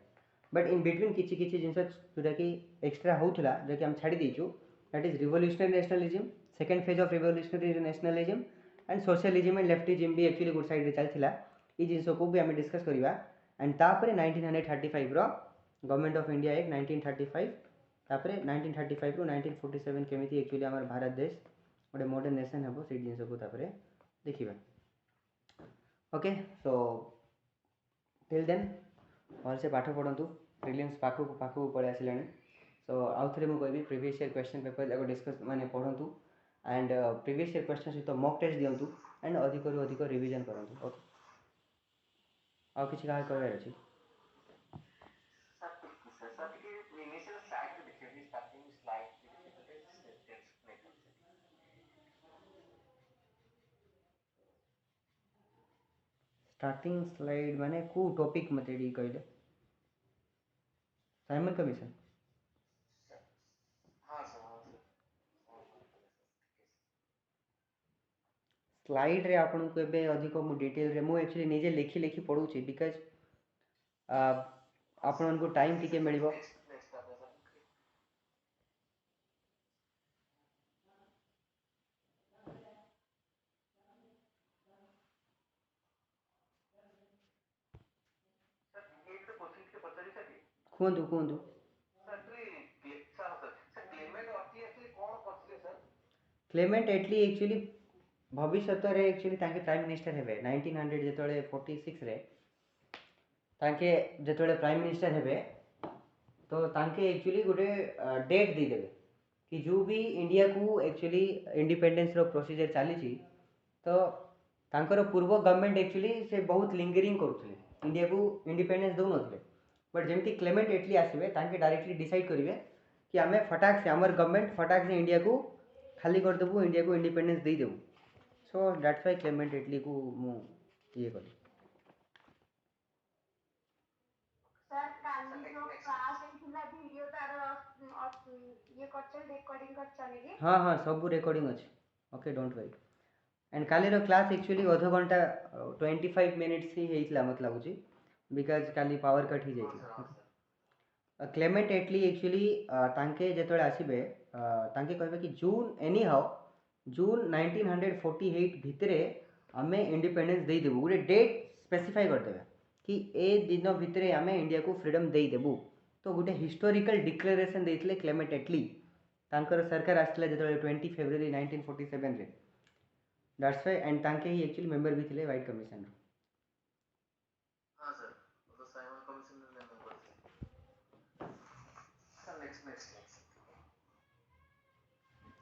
बट इन बिटवीन किसी किसी जिन जोटा कि एक्सट्रा होता जैकि आम छाड़ी देचु that is revolutionary nationalism second phase of revolutionary nationalism and socialism and leftism भी एक्चुअली गुड साइड चलता ये जिनस को भी आम डिस्कस करवा एंड तापर 1935 रो गवर्नमेंट ऑफ इंडिया एक्ट 1935 तापर 1935 रु 1947 केमिति एक्चुअली आम भारत देश गोटे मॉडर्न नेशन हम से जिनस को तापर देखा ओके सो टिल देन भल से पाठ पढ़ु प्रिलिम्स पाखक पाखक पड़े आसा सो आउ थे मुझे प्रीवियस ईयर क्वेश्चन पेपर जाक डिस्कस माने पढ़ु एंड प्रीवियस ईयर क्वेश्चन सहित मॉक टेस्ट दिंतु एंड अधिक रु अधिक रिविजन करूँ ओके आउ किसी कहा कहबार अच्छी स्टार्टिंग स्लाइड माने को टॉपिक मते कहले साइमन कमीशन स्लाइड रे आपन को एबे अधिक मु डिटेल रे मु एक्चुअली निजे लिखि लिखि पढुची बिकॉज आपन को टाइम टिके मिलिबो कुहतु कुहतु क्लेमेंट एटली एक्चुअली भविष्य रे एक्चुअली ताके प्राइम मिनिस्टर हेबे 1900 जेतोले 46 रे ताके जेतोले प्राइम मिनिस्टर हेबे तो ताके एक्चुअली गोटे डेट दे देबे कि जो भी इंडिया को एक्चुअली इंडिपेंडेंस रो प्रोसीजर चली तो तांकर पूर्व गवर्नमेंट एक्चुअली से बहुत लिंगरिंग करुले इंडिया को इंडिपेंडेंस दौ नथिले बट जेमती क्लेमेंट एटली आसबे ताके डायरेक्टली डिसाइड करेंगे कि आम फटाक से आमर गवर्नमेंट फटाक से इंडिया को खाली करदेबू इंडिया को इंडिपेंडेंस दे देबू so that's why Clement Attlee को मु ये कली सर काली जो क्लास एथिला वीडियो तार ये करछन रिकॉर्डिंग करछन कि हाँ हाँ सब रिकॉर्डिंग अच्छे ओके डोंट वरी एंड कालीर क्लास एक्चुअली अध घंटा 25 मिनिट्स ही होता मत लगुच बिकज काली पावर कट ही जाता क्लेमेंट एटली एक्चुअली तांके जेतोले आसीबे तांके कहबे कि जून एनी हाउ जून 1948 भितरे आमे इंडिपेंडेंस दे देबू गोटे डेट स्पेसिफाई कर देबे कि ए दिन भितरे आमे इंडिया को फ्रीडम दे देबू तो गोटे हिस्टोरिकल डिक्लेरेशन देथिले क्लेमेंट एटली तांकर सरकार आसला जेतोले 20 फेब्रुआरी 1947 रे दैट्स व्हाई एंड तांके ही एक्चुअली मेंबर भी थिले व्हाइट कमीशन हां सर तो साइमन कमीशन ने member sir next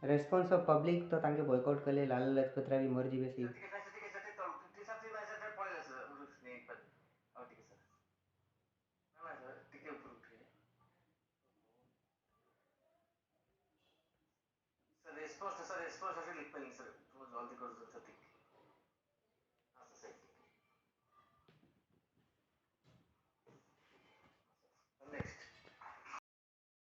response of public तो तांके बॉयकॉट कले लाला लाजपत राय भी मर जीवे सी सर रेस्पॉन्स लिख पे सर जल्दी कर दो